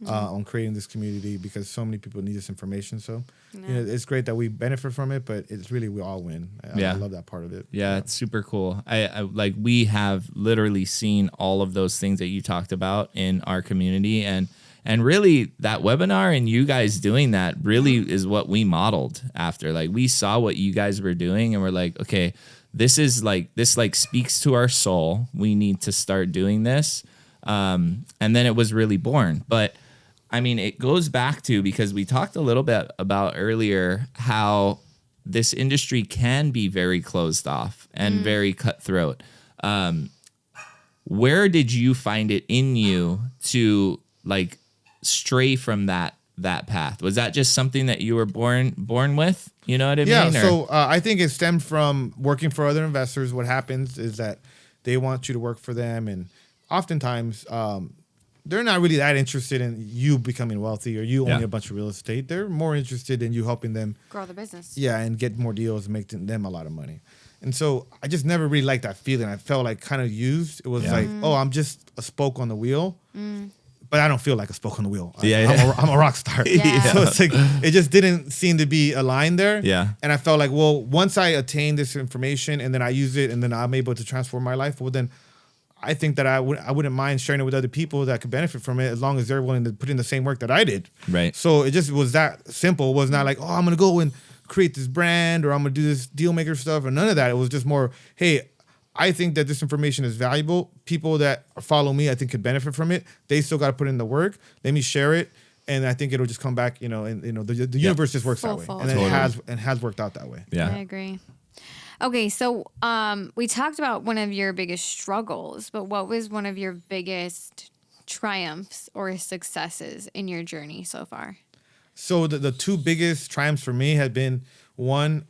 A: on creating this community because so many people need this information. So it's great that we benefit from it, but it's really we all win. I love that part of it.
B: Yeah, it's super cool. I like we have literally seen all of those things that you talked about in our community, and really that webinar and you guys doing that really is what we modeled after. Like we saw what you guys were doing and we're like, okay, this speaks to our soul. We need to start doing this. And then it was really born. But I mean, it goes back to, because we talked a little bit about earlier how this industry can be very closed off and very cutthroat. Where did you find it in you to like stray from that path? Was that just something that you were born with? You know what I mean?
A: Yeah. So I think it stemmed from working for other investors. What happens is that they want you to work for them, and oftentimes they're not really that interested in you becoming wealthy or you owning a bunch of real estate. They're more interested in you helping them
C: Grow the business.
A: Yeah, and get more deals and make them a lot of money. And so I just never really liked that feeling. I felt like kind of used. It was like, oh, I'm just a spoke on the wheel. But I don't feel like a spoke on the wheel. I'm a rock star.
C: Yeah.
A: So it's like, it just didn't seem to be aligned there.
B: Yeah.
A: And I felt like, well, once I attain this information and then I use it and then I'm able to transform my life, well, then I think that I wouldn't mind sharing it with other people that could benefit from it as long as they're willing to put in the same work that I did.
B: Right.
A: So it just was that simple. It was not like, oh, I'm going to go and create this brand or I'm going to do this deal maker stuff or none of that. It was just more, hey, I think that this information is valuable. People that follow me, I think, could benefit from it. They still got to put in the work. Let me share it. And I think it'll just come back, and the universe just works that way. And then it has worked out that way.
B: Yeah.
C: I agree. Okay, so we talked about one of your biggest struggles, but what was one of your biggest triumphs or successes in your journey so far?
A: So the two biggest triumphs for me had been, one,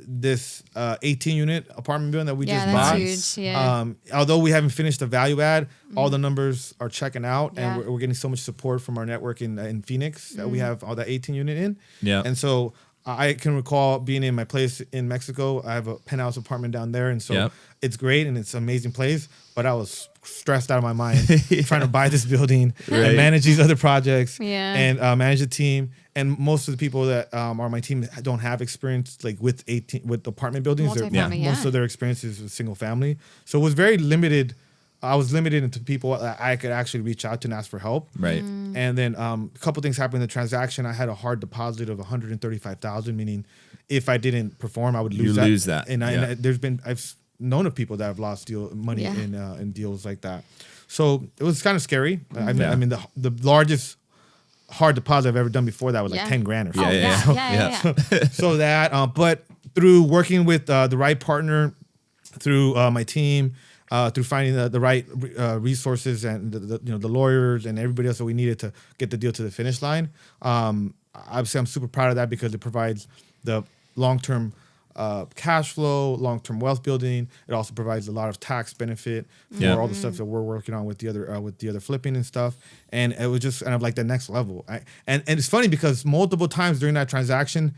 A: this 18-unit apartment building that we just bought.
C: Huge. Yeah.
A: Although we haven't finished the value add, all the numbers are checking out, and we're getting so much support from our network in Phoenix that we have all that 18-unit in.
B: Yeah.
A: And so I can recall being in my place in Mexico. I have a penthouse apartment down there, and so it's great and it's an amazing place. But I was stressed out of my mind trying to buy this building and manage these other projects and manage the team. And most of the people that are my team don't have experience like with apartment buildings. Most of their experience is with single family. So it was very limited. I was limited into people that I could actually reach out to and ask for help.
B: Right.
A: And then a couple things happened in the transaction. I had a hard deposit of $135,000, meaning if I didn't perform, I would lose that. And I've known of people that have lost money in deals like that. So it was kind of scary. I mean, the largest hard deposit I've ever done before that was like 10 grand or something.
C: Yeah.
A: So that, but through working with the right partner, through my team, through finding the right resources and the lawyers and everybody else that we needed to get the deal to the finish line. Obviously, I'm super proud of that because it provides the long-term cash flow, long-term wealth building. It also provides a lot of tax benefit for all the stuff that we're working on with the other flipping and stuff. And it was just kind of like the next level. And it's funny because multiple times during that transaction,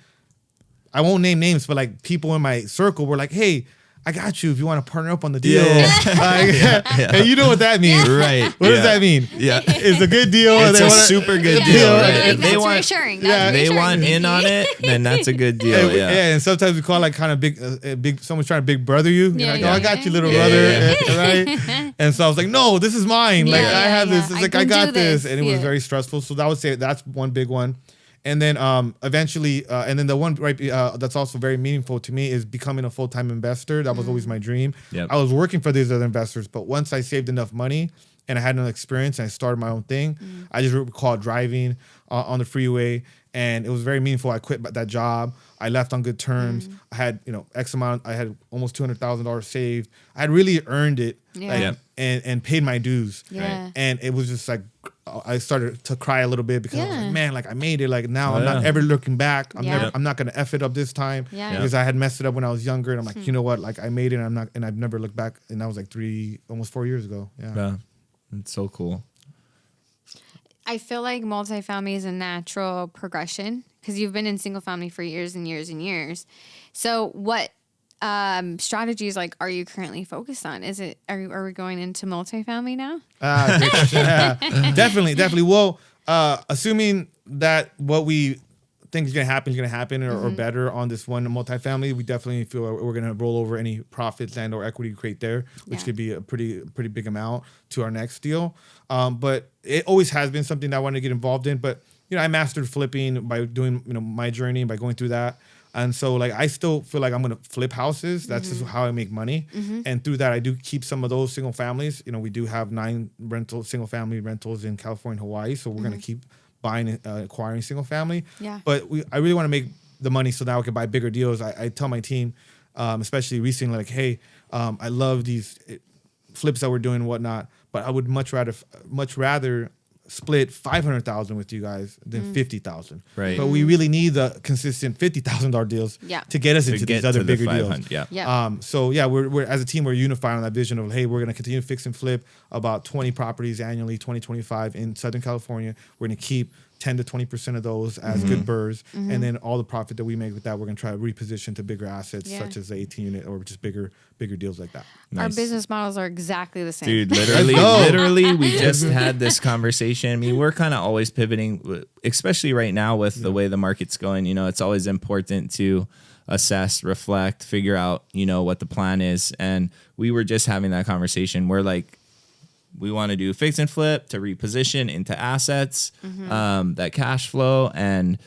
A: I won't name names, but like people in my circle were like, "Hey, I got you if you want to partner up on the deal." And you know what that means,
B: right?
A: What does that mean?
B: Yeah,
A: it's a good deal.
B: It's a super good deal. Right?
C: Like,
B: If they
C: that's
B: want,
C: reassuring.
B: they want in on it, then that's a good deal.
A: And sometimes we call like kind of big. Someone's trying to big brother you. You're like, "Oh, I got you, little brother," right? And so I was like, "No, this is mine. Like I have this. It's like I got this," and it was very stressful. So I would say that's one big one. And then eventually, and then the one that's also very meaningful to me is becoming a full-time investor. That was always my dream.
B: Yep.
A: I was working for these other investors, but once I saved enough money and I had enough experience and I started my own thing, I just recall driving on the freeway, and it was very meaningful. I quit that job. I left on good terms. I had X amount. I had almost $200,000 saved. I had really earned it, and paid my dues.
C: Yeah.
A: And it was just like I started to cry a little bit because I was like, man, like I made it. Like now I'm not ever looking back. I'm not gonna F it up this time because I had messed it up when I was younger. And I'm like, you know what? Like I made it. And I've never looked back. And that was like almost 4 years ago. Yeah.
B: It's so cool.
C: I feel like multifamily is a natural progression because you've been in single family for years and years and years. So what strategies are you currently focused on? Are we going into multifamily now?
A: Great question. Yeah. Definitely. Well, assuming that what we think is going to happen or better on this one multifamily, we definitely feel we're going to roll over any profits and or equity we create there, which could be a pretty big amount to our next deal. But it always has been something that I wanted to get involved in. But I mastered flipping by doing my journey, by going through that. And so I still feel like I'm going to flip houses. That's just how I make money. And through that, I do keep some of those single families. We do have 9 single family rentals in California and Hawaii. So we're going to keep buying and acquiring single family.
C: Yeah.
A: But I really want to make the money so now I can buy bigger deals. I tell my team, especially recently, like, hey, I love these flips that we're doing and whatnot, but I would much rather split 500,000 with you guys than 50,000.
B: Right.
A: But we really need the consistent $50,000 deals to get us into these other bigger deals. So we're as a team, we're unified on that vision of, hey, we're going to continue to fix and flip about 20 properties annually, 2025 in Southern California. We're going to keep 10 to 20% of those as good burrs. And then all the profit that we make with that, we're going to try to reposition to bigger assets such as the 18 unit or just bigger deals like that.
C: Our business models are exactly the same.
B: Dude, literally, we just had this conversation. I mean, we're kind of always pivoting, especially right now with the way the market's going. It's always important to assess, reflect, figure out, what the plan is. And we were just having that conversation. We're like, we want to do fix and flip to reposition into assets, that cash flow. And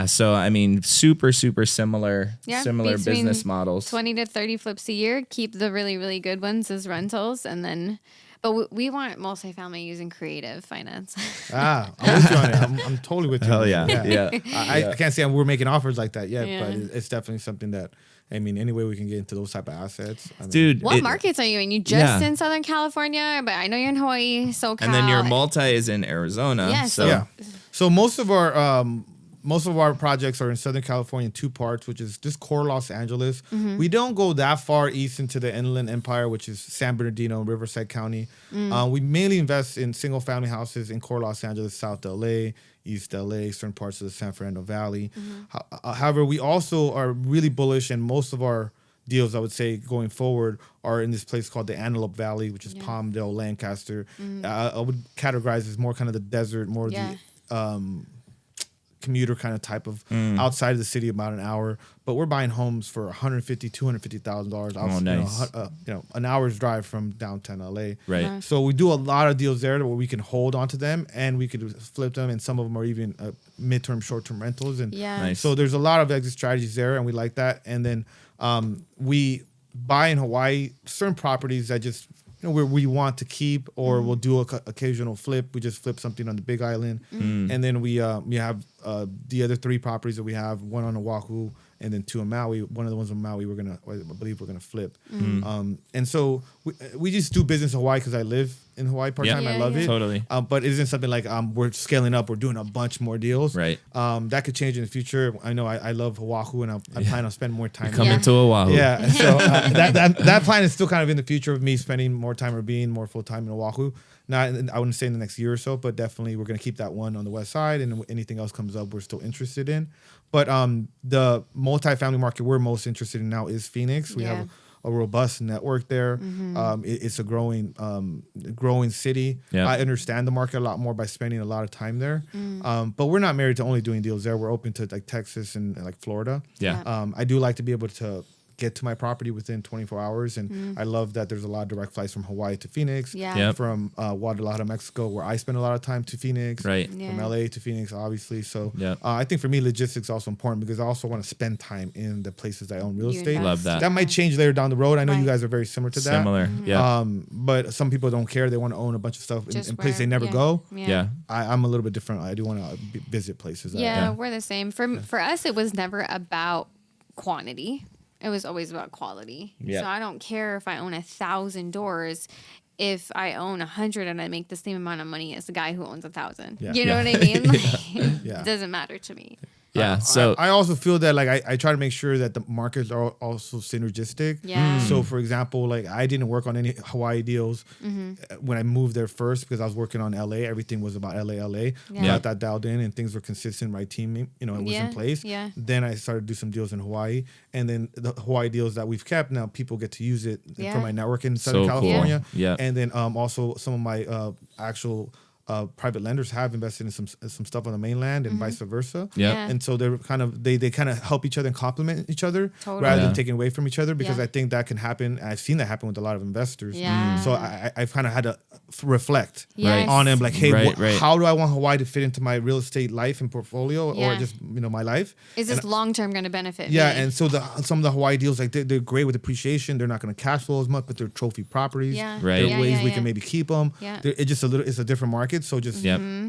B: so I mean, super similar business models.
C: 20 to 30 flips a year. Keep the really, really good ones as rentals. And then, but we want multifamily using creative finance.
A: I'm with you on it. I'm totally with you.
B: Hell yeah.
A: I can't say we're making offers like that yet, but it's definitely something that, I mean, any way we can get into those type of assets.
B: Dude.
C: What markets are you in? You just in Southern California, but I know you're in Hawaii, SoCal.
B: And then your multi is in Arizona.
C: Yes.
A: So most of our projects are in Southern California in 2 parts, which is just core Los Angeles. We don't go that far east into the Inland Empire, which is San Bernardino and Riverside County. We mainly invest in single family houses in core Los Angeles, South LA, East LA, certain parts of the San Fernando Valley. However, we also are really bullish, and most of our deals, I would say, going forward are in this place called the Antelope Valley, which is Palmdale, Lancaster. I would categorize as more kind of the desert, more the commuter kind of type of outside of the city, about an hour. But we're buying homes for $150,000, $250,000.
B: Oh, nice.
A: An hour's drive from downtown LA.
B: Right.
A: So we do a lot of deals there where we can hold onto them and we could flip them, and some of them are even midterm, short-term rentals. And
B: Nice.
A: so there's a lot of exit strategies there, and we like that. And then we buy in Hawaii certain properties that just where we want to keep, or we'll do a occasional flip. We just flip something on the Big Island, and then we have the other 3 properties that we have, one on Oahu and then 2 in Maui. One of the ones on Maui I believe we're gonna flip. And so we just do business in Hawaii because I live in Hawaii part time. I love it.
B: Totally.
A: But it isn't something like we're scaling up. We're doing a bunch more deals.
B: Right.
A: That could change in the future. I know I love Oahu, and I plan on spending more time.
B: Coming to Oahu.
A: Yeah. So that plan is still kind of in the future of me spending more time or being more full time in Oahu. Not, I wouldn't say in the next year or so, but definitely we're going to keep that one on the west side, and anything else comes up, we're still interested in. But the multifamily market we're most interested in now is Phoenix. We have a robust network there. It's a growing city.
B: Yeah.
A: I understand the market a lot more by spending a lot of time there. But we're not married to only doing deals there. We're open to like Texas and like Florida.
B: Yeah.
A: I do like to be able to get to my property within 24 hours. And I love that there's a lot of direct flights from Hawaii to Phoenix, from Guadalajara, Mexico, where I spend a lot of time, to Phoenix, from LA to Phoenix, obviously. So I think for me, logistics is also important because I also want to spend time in the places that I own real estate.
B: Love that.
A: That might change later down the road. I know you guys are very similar to that.
B: Similar, yeah.
A: But some people don't care. They want to own a bunch of stuff in places they never go.
B: Yeah.
A: I'm a little bit different. I do want to visit places.
C: We're the same. For us, it was never about quantity. It was always about quality.
B: Yeah.
C: So I don't care if I own 1,000 doors. If I own 100 and I make the same amount of money as the guy who owns 1,000, you know what I mean? Like, it doesn't matter to me.
B: Yeah. So
A: I also feel that like I try to make sure that the markets are also synergistic.
C: Yeah.
A: So for example, like I didn't work on any Hawaii deals when I moved there first because I was working on LA. Everything was about LA. Got that dialed in and things were consistent. My team, it was in place.
C: Yeah.
A: Then I started to do some deals in Hawaii, and then the Hawaii deals that we've kept now, people get to use it for my network in Southern California.
B: Cool. Yeah.
A: And then also some of my actual private lenders have invested in some stuff on the mainland and vice versa. And so they're kind of they kind of help each other and complement each other rather than taking away from each other, because I think that can happen. I've seen that happen with a lot of investors. So I've kind of had to reflect on them, like, hey, how do I want Hawaii to fit into my real estate life and portfolio, or just my life?
C: Is this long term going to benefit?
A: Yeah,
C: me?
A: and so some of the Hawaii deals, like they're great with appreciation. They're not going to cash flow as much, but they're trophy properties.
C: Yeah.
B: Right.
A: There are ways we can maybe keep them.
C: Yeah.
A: It's a different market. So just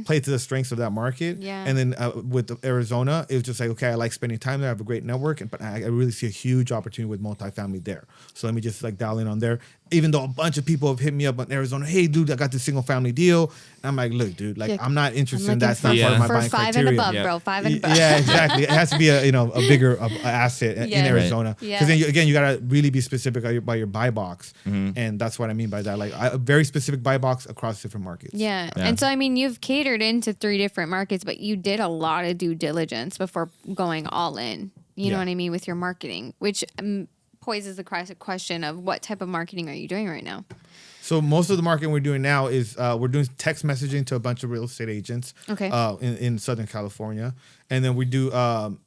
A: play to the strengths of that market.
C: Yeah.
A: And then with Arizona, it was just like, okay, I like spending time there. I have a great network, but I really see a huge opportunity with multifamily there. So let me just like dial in on there. Even though a bunch of people have hit me up on Arizona, hey, dude, I got this single family deal. And I'm like, look, dude, like I'm not interested in that. That's not part of my buying
C: five
A: criteria.
C: and above, bro. 5 and above.
A: Yeah, exactly. It has to be a bigger asset in Arizona. Because then you got to really be specific by your buy box. And that's what I mean by that. Like a very specific buy box across different markets.
C: Yeah. And so, I mean, you've catered into 3 different markets, but you did a lot of due diligence before going all in. You know what I mean? With your marketing, which poses the question of what type of marketing are you doing right now?
A: So most of the marketing we're doing now is we're doing text messaging to a bunch of real estate agents in Southern California. And then we don't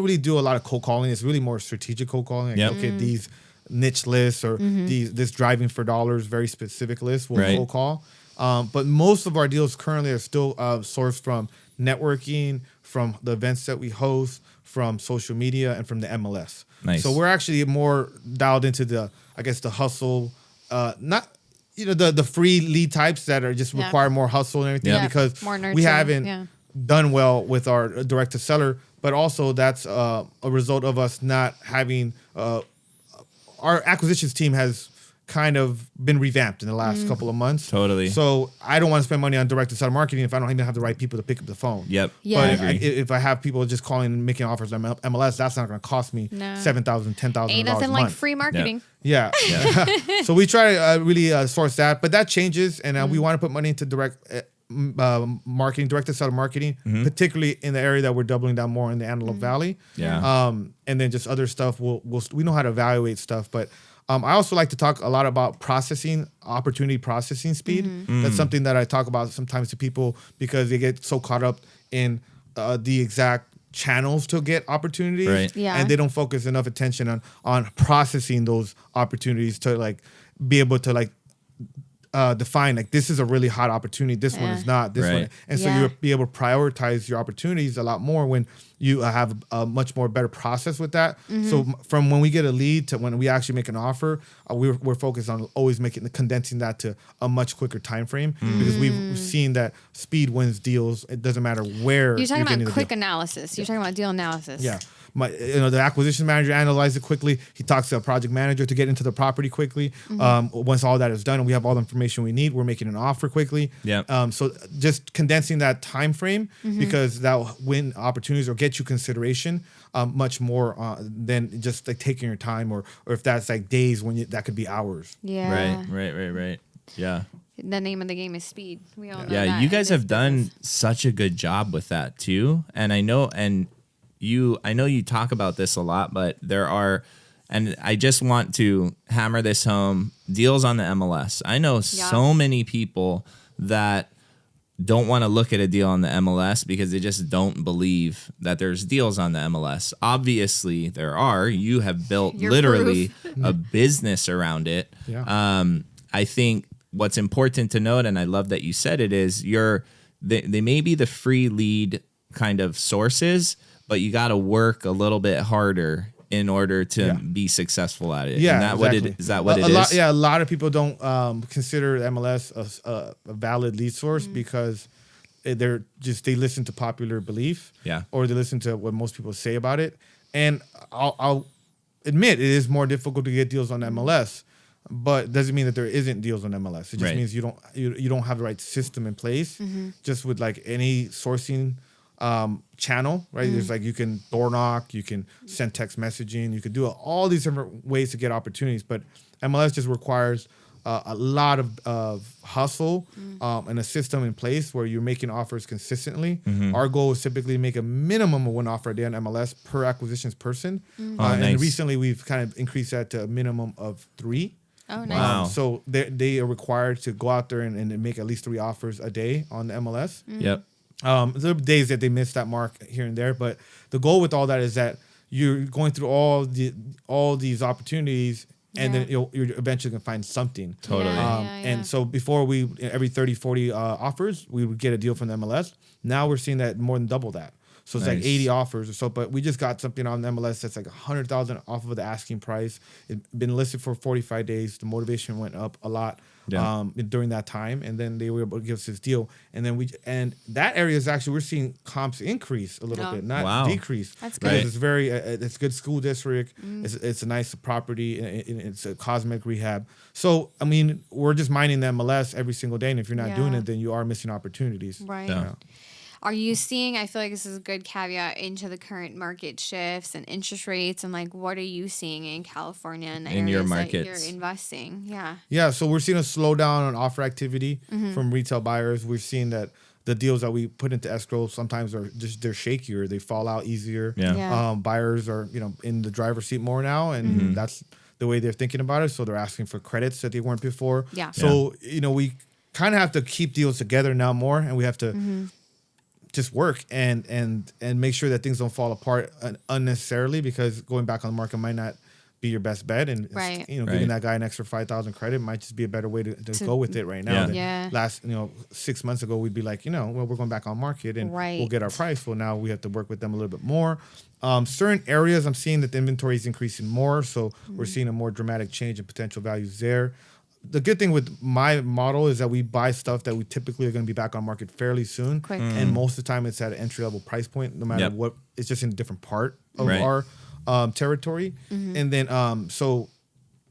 A: really do a lot of cold calling. It's really more strategic cold calling. Like, okay, these niche lists or this driving for dollars, very specific lists we'll cold call. But most of our deals currently are still sourced from networking, from the events that we host, from social media, and from the MLS.
B: Nice.
A: So we're actually more dialed into the hustle, not the free lead types that are just require more hustle and everything because we haven't done well with our direct to seller, but also that's a result of us not having our acquisitions team has kind of been revamped in the last couple of months.
B: Totally.
A: So I don't want to spend money on direct to seller marketing if I don't even have the right people to pick up the phone.
B: Yep.
C: Yeah.
A: But if I have people just calling and making offers on MLS, that's not going to cost me $7,000, $10,000
C: Ain't nothing like free marketing.
A: Yeah. So we try to really source that, but that changes, and we want to put money into direct marketing, direct to seller marketing, particularly in the area that we're doubling down more in the Antelope Valley.
B: Yeah.
A: And then just other stuff. We know how to evaluate stuff, but I also like to talk a lot about opportunity processing speed. That's something that I talk about sometimes to people because they get so caught up in the exact channels to get opportunities, and they don't focus enough attention on processing those opportunities to like be able to like define like this is a really hot opportunity. This one is not. This one, and so you'll be able to prioritize your opportunities a lot more when you have a much more better process with that. So from when we get a lead to when we actually make an offer, we're focused on always condensing that to a much quicker time frame because we've seen that speed wins deals. It doesn't matter where
C: you're talking about quick analysis. You're talking about deal analysis.
A: Yeah. The acquisition manager analyzes it quickly. He talks to a project manager to get into the property quickly. Once all that is done and we have all the information we need, we're making an offer quickly.
B: Yeah.
A: So just condensing that time frame because that will win opportunities or get you consideration much more than just like taking your time or if that's like days when that could be hours.
C: Yeah.
B: Right. Yeah.
C: The name of the game is speed. We all know
B: Yeah,
C: that
B: you guys have done
C: business.
B: such a good job with that too. And I know you talk about this a lot, but there are, and I just want to hammer this home, deals on the MLS. I know so many people that don't want to look at a deal on the MLS because they just don't believe that there's deals on the MLS. Obviously, there are. You have built literally a business around it.
A: Yeah.
B: I think what's important to note, and I love that you said it, is they may be the free lead kind of sources, but you got to work a little bit harder in order to be successul at it.
A: Yeah,
B: Is that what it is?
A: A lot of people don't consider MLS a valid lead source because they listen to popular belief, or they listen to what most people say about it. And I'll admit it is more difficult to get deals on MLS, but it doesn't mean that there isn't deals on MLS. It just means you don't have the right system in place. Just with like any sourcing channel, right? There's like you can door knock, you can send text messaging, you could do all these different ways to get opportunities, but MLS just requires a lot of hustle and a system in place where you're making offers consistently. Our goal is typically to make a minimum of one offer a day on MLS per acquisitions person. And recently we've kind of increased that to a minimum of 3.
C: Oh, nice.
B: Wow.
A: So they are required to go out there and make at least 3 offers a day on the MLS.
B: Yep.
A: There are days that they miss that mark here and there, but the goal with all that is that you're going through all these opportunities, and then you're eventually going to find something.
B: Totally.
A: And so before every 30, 40 offers, we would get a deal from the MLS. Now we're seeing that more than double that. So it's like 80 offers or so, but we just got something on the MLS that's like 100,000 off of the asking price. It's been listed for 45 days. The motivation went up a lot during that time, and then they were able to give us this deal. And then that area is actually, we're seeing comps increase a little bit, not decrease.
C: That's good.
A: Because it's a good school district. It's a nice property. It's a cosmetic rehab. So, I mean, we're just mining the MLS every single day, and if you're not doing it, then you are missing opportunities.
C: Right.
A: Yeah.
C: Are you seeing, I feel like this is a good caveat into the current market shifts and interest rates, and like what are you seeing in California and the
B: In your
C: areas that
B: markets.
C: you're investing? Yeah.
A: Yeah, so we're seeing a slowdown on offer activity from retail buyers. We're seeing that the deals that we put into escrow sometimes they're shakier. They fall out easier.
C: Yeah.
A: Buyers are in the driver's seat more now, and that's the way they're thinking about it. So they're asking for credits that they weren't before.
C: Yeah.
A: So we kind of have to keep deals together now more, and we have to just work and make sure that things don't fall apart unnecessarily, because going back on the market might not be your best bet, and giving that guy an extra 5,000 credit might just be a better way to go with it right now. Last 6 months ago we'd be like, well, we're going back on market and we'll get our price. Well, now we have to work with them a little bit more. Certain areas I'm seeing that the inventory is increasing more, so we're seeing a more dramatic change in potential values there. The good thing with my model is that we buy stuff that we typically are going to be back on market fairly soon.
C: Quick.
A: And most of the time it's at an entry-level price point, no matter what. It's just in a different part of our territory. And then so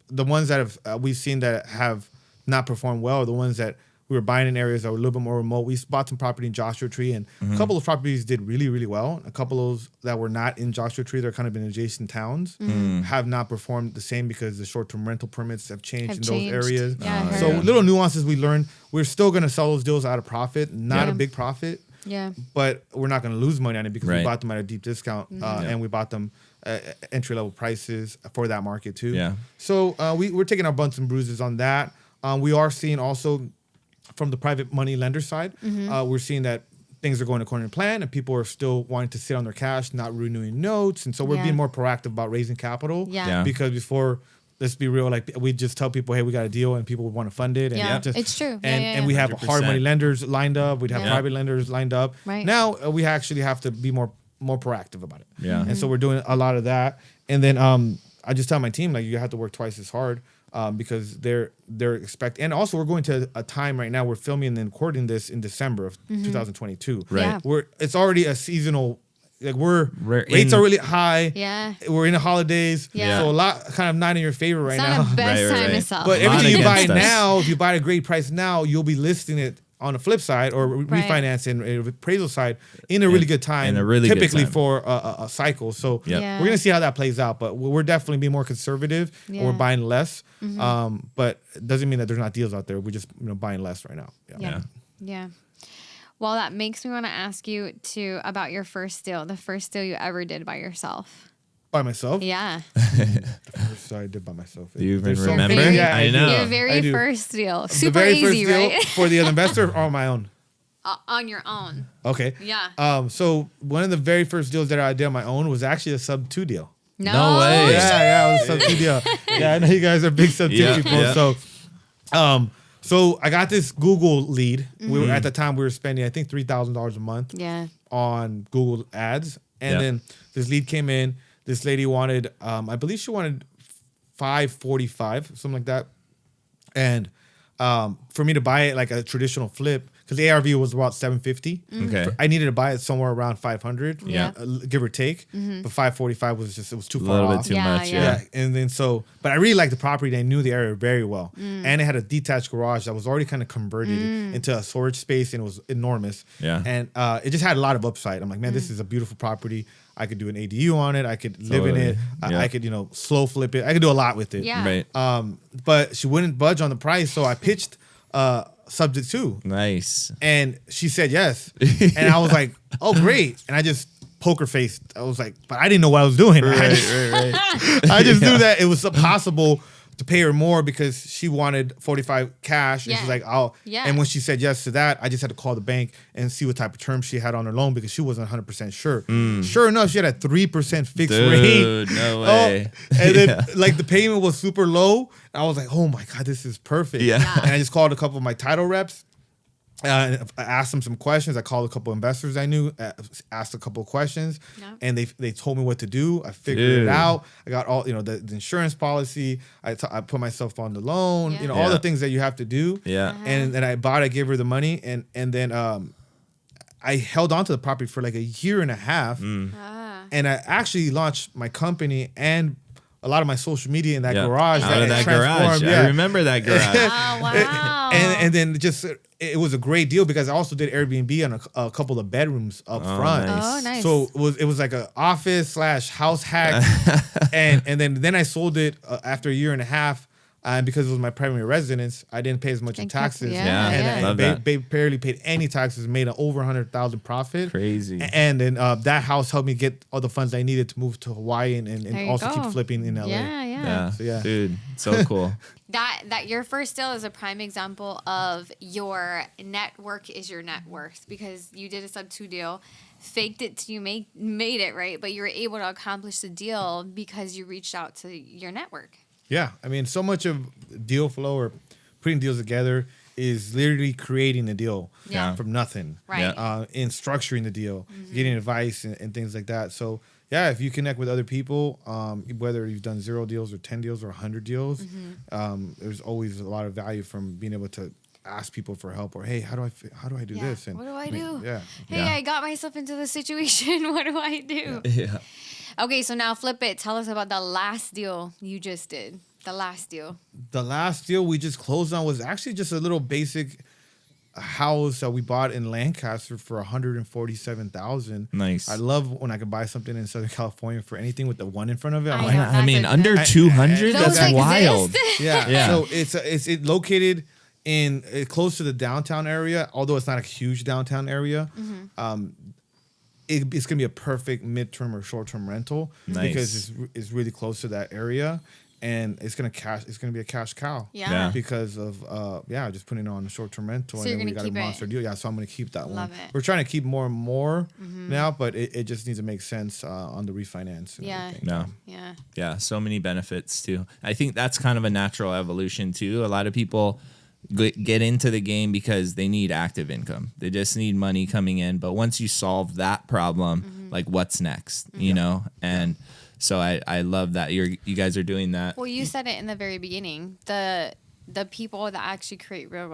A: the ones that we've seen that have not performed well are the ones that we were buying in areas that were a little bit more remote. We bought some property in Joshua Tree, and a couple of properties did really, really well. A couple of those that were not in Joshua Tree, they're kind of in adjacent towns, have not performed the same because the short-term rental permits have changed in those areas.
C: Yeah,
A: so little nuances we learned. We're still going to sell those deals at a profit, not a big profit.
C: Yeah.
A: But we're not going to lose money on it because we bought them at a deep discount, and we bought them entry-level prices for that market too.
B: Yeah.
A: So we're taking our bumps and bruises on that. We are seeing also from the private money lender side, we're seeing that things are going according to plan, and people are still wanting to sit on their cash, not renewing notes. And so we're being more proactive about raising capital.
C: Yeah.
A: Because before let's be real. Like we just tell people, hey, we got a deal, and people would want to fund it. And
C: Yeah,
A: just,
C: it's true.
A: And we have
B: 100%.
A: hard money lenders lined up. We'd have private lenders lined up.
C: Right.
A: Now we actually have to be more proactive about it.
B: Yeah.
A: And so we're doing a lot of that. And then I just tell my team, like, you have to work twice as hard because they're expecting. And also we're going to a time right now, we're filming and then recording this in December of 2022.
B: Right.
C: Yeah.
A: It's already a seasonal. Like rates
B: in-
A: are really high.
C: Yeah.
A: We're in the holidays.
C: Yeah.
A: So a lot kind of not in your favor right
C: It's
A: now.
C: not the best
B: Right,
C: time to
B: right.
C: sell.
A: But
B: A lot
A: everything you buy
B: against us.
A: now, if you buy at a great price now, you'll be listing it on the flip side or
C: Right.
A: refinancing appraisal side in a really good time.
B: in a really good
A: typically
B: time.
A: for a cycle. So
B: Yep.
C: Yeah.
A: we're gonna see how that plays out. But we're definitely being more conservative. And
C: Yeah.
A: we're buying less. But it doesn't mean that there's not deals out there. We're just buying less right now.
C: Yeah. Well, that makes me want to ask you about your first deal, the first deal you ever did by yourself.
A: By myself.
C: Yeah.
A: First I did by myself.
B: Do you even
A: There's so
B: remember?
A: many-
C: Yeah,
B: I know.
C: Your
A: I
C: very
A: do.
C: first deal.
A: The
C: Super
A: very
C: easy,
A: first deal
C: right?
A: for the investor or on my own.
C: On your own.
A: Okay.
C: Yeah.
A: So one of the very first deals that I did on my own was actually a sub 2 deal.
B: No way.
A: Yeah, it was a sub 2 deal. Yeah, I know you guys are big sub 2
B: Yeah,
A: people.
B: yeah.
A: So I got this Google lead. We were at the time we were spending I think $3,000 a month
C: Yeah.
A: on Google ads, and
B: Yeah.
A: then this lead came in. This lady wanted, I believe she wanted 545, something like that, and for me to buy it like a traditional flip. Because the ARV was about 750.
B: Okay.
A: I needed to buy it somewhere around 500.
C: Yeah.
A: Give or take. But 545 was it was too
B: A
A: far
B: little
A: off.
B: bit too
C: Yeah,
B: much.
C: yeah.
B: Yeah.
A: And then but I really liked the property. I knew the area very well, and it had a detached garage that was already kind of converted into a storage space, and it was enormous.
B: Yeah.
A: And it just had a lot of upside. I'm like, man, this is a beautiful property. I could do an ADU on it. I could live in it.
B: Totally. Yeah.
A: I could slow flip it. I could do a lot with it.
C: Yeah.
B: Right.
A: But she wouldn't budge on the price, so I pitched subject to.
B: Nice.
A: And she said yes. And I was like, oh, great. And I just poker faced. I was like, but I didn't know what I was doing. I just knew that it was possible to pay her more because she wanted 45 cash. And
C: Yeah.
A: she's like, oh.
C: Yeah.
A: And when she said yes to that, I just had to call the bank and see what type of terms she had on her loan because she wasn't 100% sure. Sure enough, she had a 3% fixed rate.
B: Dude, no way.
A: And then like the payment was super low. And I was like, oh my God, this is perfect.
B: Yeah.
A: And I just called a couple of my title reps. I asked them some questions. I called a couple investors I knew, asked a couple of questions, and they told me what to do. I figured
B: Dude.
A: it out. I got all the insurance policy. I put myself on the loan.
C: Yeah.
A: All the things that you have to do.
B: Yeah.
A: And then I gave her the money, and then I held on to the property for like a year and a half, and I actually launched my company and a lot of my social media in that garage.
B: Out of that garage.
A: transformed.
B: I remember that garage.
C: Oh, wow.
A: And then just it was a great deal because I also did Airbnb on a couple of bedrooms up front.
B: nice.
C: Oh, nice.
A: So it was like an office / house hack, and then I sold it after a year and a half. And because it was my primary residence, I didn't pay as much in
C: Thank you.
A: taxes.
C: Yeah,
A: and
C: yeah.
B: Love
A: I
B: that.
A: barely paid any taxes. Made an over 100,000 profit.
B: Crazy.
A: And then that house helped me get all the funds I needed to move to Hawaii
C: There
A: and
C: you
A: also
C: go.
A: keep flipping in LA.
C: Yeah.
B: Yeah.
A: So, yeah.
B: Dude, so cool.
C: That your first deal is a prime example of your network is your net worth because you did a sub 2 deal, faked it till you made it, right? But you were able to accomplish the deal because you reached out to your network.
A: Yeah, I mean, so much of deal flow or putting deals together is literally creating a deal
C: Yeah.
A: from nothing.
C: Right.
A: In structuring the deal, getting advice and things like that. So, yeah, if you connect with other people, whether you've done 0 deals or 10 deals or 100 deals, there's always a lot of value from being able to ask people for help or, hey, how do I do this? And
C: what do I do?
A: Yeah.
C: Hey,
B: Yeah.
C: I got myself into this situation. What do I do?
B: Yeah.
C: Okay, so now flip it. Tell us about the last deal you just did. The last deal.
A: The last deal we just closed on was actually just a little basic house that we bought in Lancaster for $147,000.
B: Nice.
A: I love when I can buy something in Southern California for anything with the 1 in front of it. I'm
C: I
A: like,
C: know.
B: I mean,
C: That's
B: under
C: a-
B: 200?
C: Those
B: That's wild.
C: exist?
A: yeah.
B: Yeah.
A: So it's located in close to the downtown area, although it's not a huge downtown area. It's gonna be a perfect midterm or short term rental
B: Nice.
A: because it's really close to that area. and it's gonna be a cash cow.
C: Yeah.
A: Because of just putting it on a short-term rental,
C: So
A: and
C: you're
A: then we
C: gonna
A: got a
C: keep
A: monster deal. Yeah, so I'm gonna keep that
C: Love
A: one.
C: it.
A: We're trying to keep more and more now, but it just needs to make sense on the refinance. And everything.
B: No.
C: Yeah.
B: Yeah, so many benefits too. I think that's kind of a natural evolution too. A lot of people get into the game because they need active income. They just need money coming in. But once you solve that problem, like what's next, you know? And so I love that you guys are doing that.
C: Well, you said it in the very beginning. The people that actually create real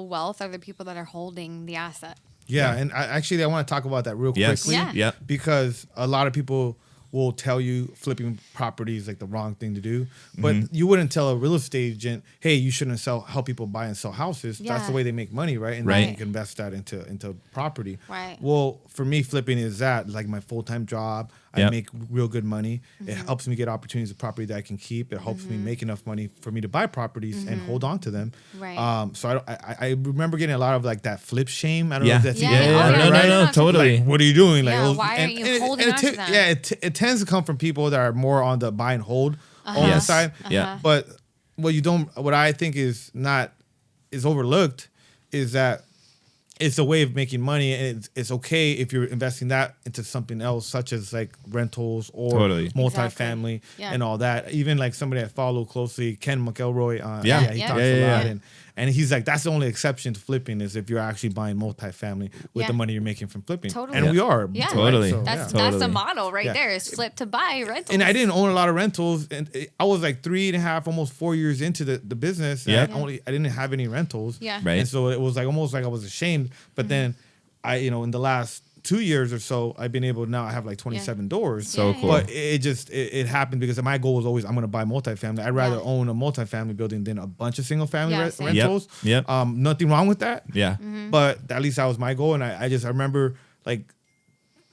C: wealth are the people that are holding the asset.
A: Yeah, and I want to talk about that real quickly.
C: Yeah.
B: Yep.
A: Because a lot of people will tell you flipping property is like the wrong thing to do, but you wouldn't tell a real estate agent, hey, you shouldn't help people buy and sell houses.
C: Yeah.
A: That's the way they make money, right? And
B: Right.
A: then you can invest that into property.
C: Right.
A: Well, for me, flipping is that like my full-time job. I
B: Yep.
A: make real good money. It helps me get opportunities of property that I can keep. It helps me make enough money for me to buy properties and hold on to them.
C: Right.
A: So I remember getting a lot of like that flip shame. I don't know if that's
C: Yeah.
A: even
C: Yeah.
A: a word,
C: Oh, yeah.
A: right?
C: No,
B: totally.
A: Like, what are you doing? Like,
C: Yeah,
A: well,
C: why aren't you holding on to them?
A: Yeah, it tends to come from people that are more on the buy and hold on the
B: Yes.
A: side.
B: Yeah.
A: But what I think is overlooked is that it's a way of making money, and it's okay if you're investing that into something else, such as like rentals or
B: Totally.
A: multifamily
C: Yeah.
A: and all that. Even like somebody I follow closely, Ken McElroy,
B: Yeah.
A: he
C: Yeah.
A: talks
B: Yeah,
A: a
B: yeah,
A: lot,
B: yeah.
A: and he's like, that's the only exception to flipping is if you're actually buying multifamily with
C: Yeah.
A: the money you're making from flipping.
C: Totally.
A: And
C: Yeah.
A: we are.
C: Yeah.
B: Totally.
C: That's
B: Yeah.
C: the
B: Totally.
C: model right
A: Yeah.
C: there is flip to buy rentals.
A: And I didn't own a lot of rentals, and I was like 3.5, almost 4 years into the business. And
B: Yeah.
A: I didn't have any rentals.
C: Yeah.
B: Right.
A: And so it was like almost like I was ashamed. But then in the last 2 years or so, I've been able to now I have like 27 doors.
B: So
C: Yeah,
B: cool.
A: But it happened because my goal was always I'm going to buy multifamily. I'd rather
C: Yeah.
A: own a multifamily building than a bunch of single family
C: Yeah, same.
A: rentals.
B: Yep.
A: Nothing wrong with that.
B: Yeah.
A: But at least that was my goal. And I remember like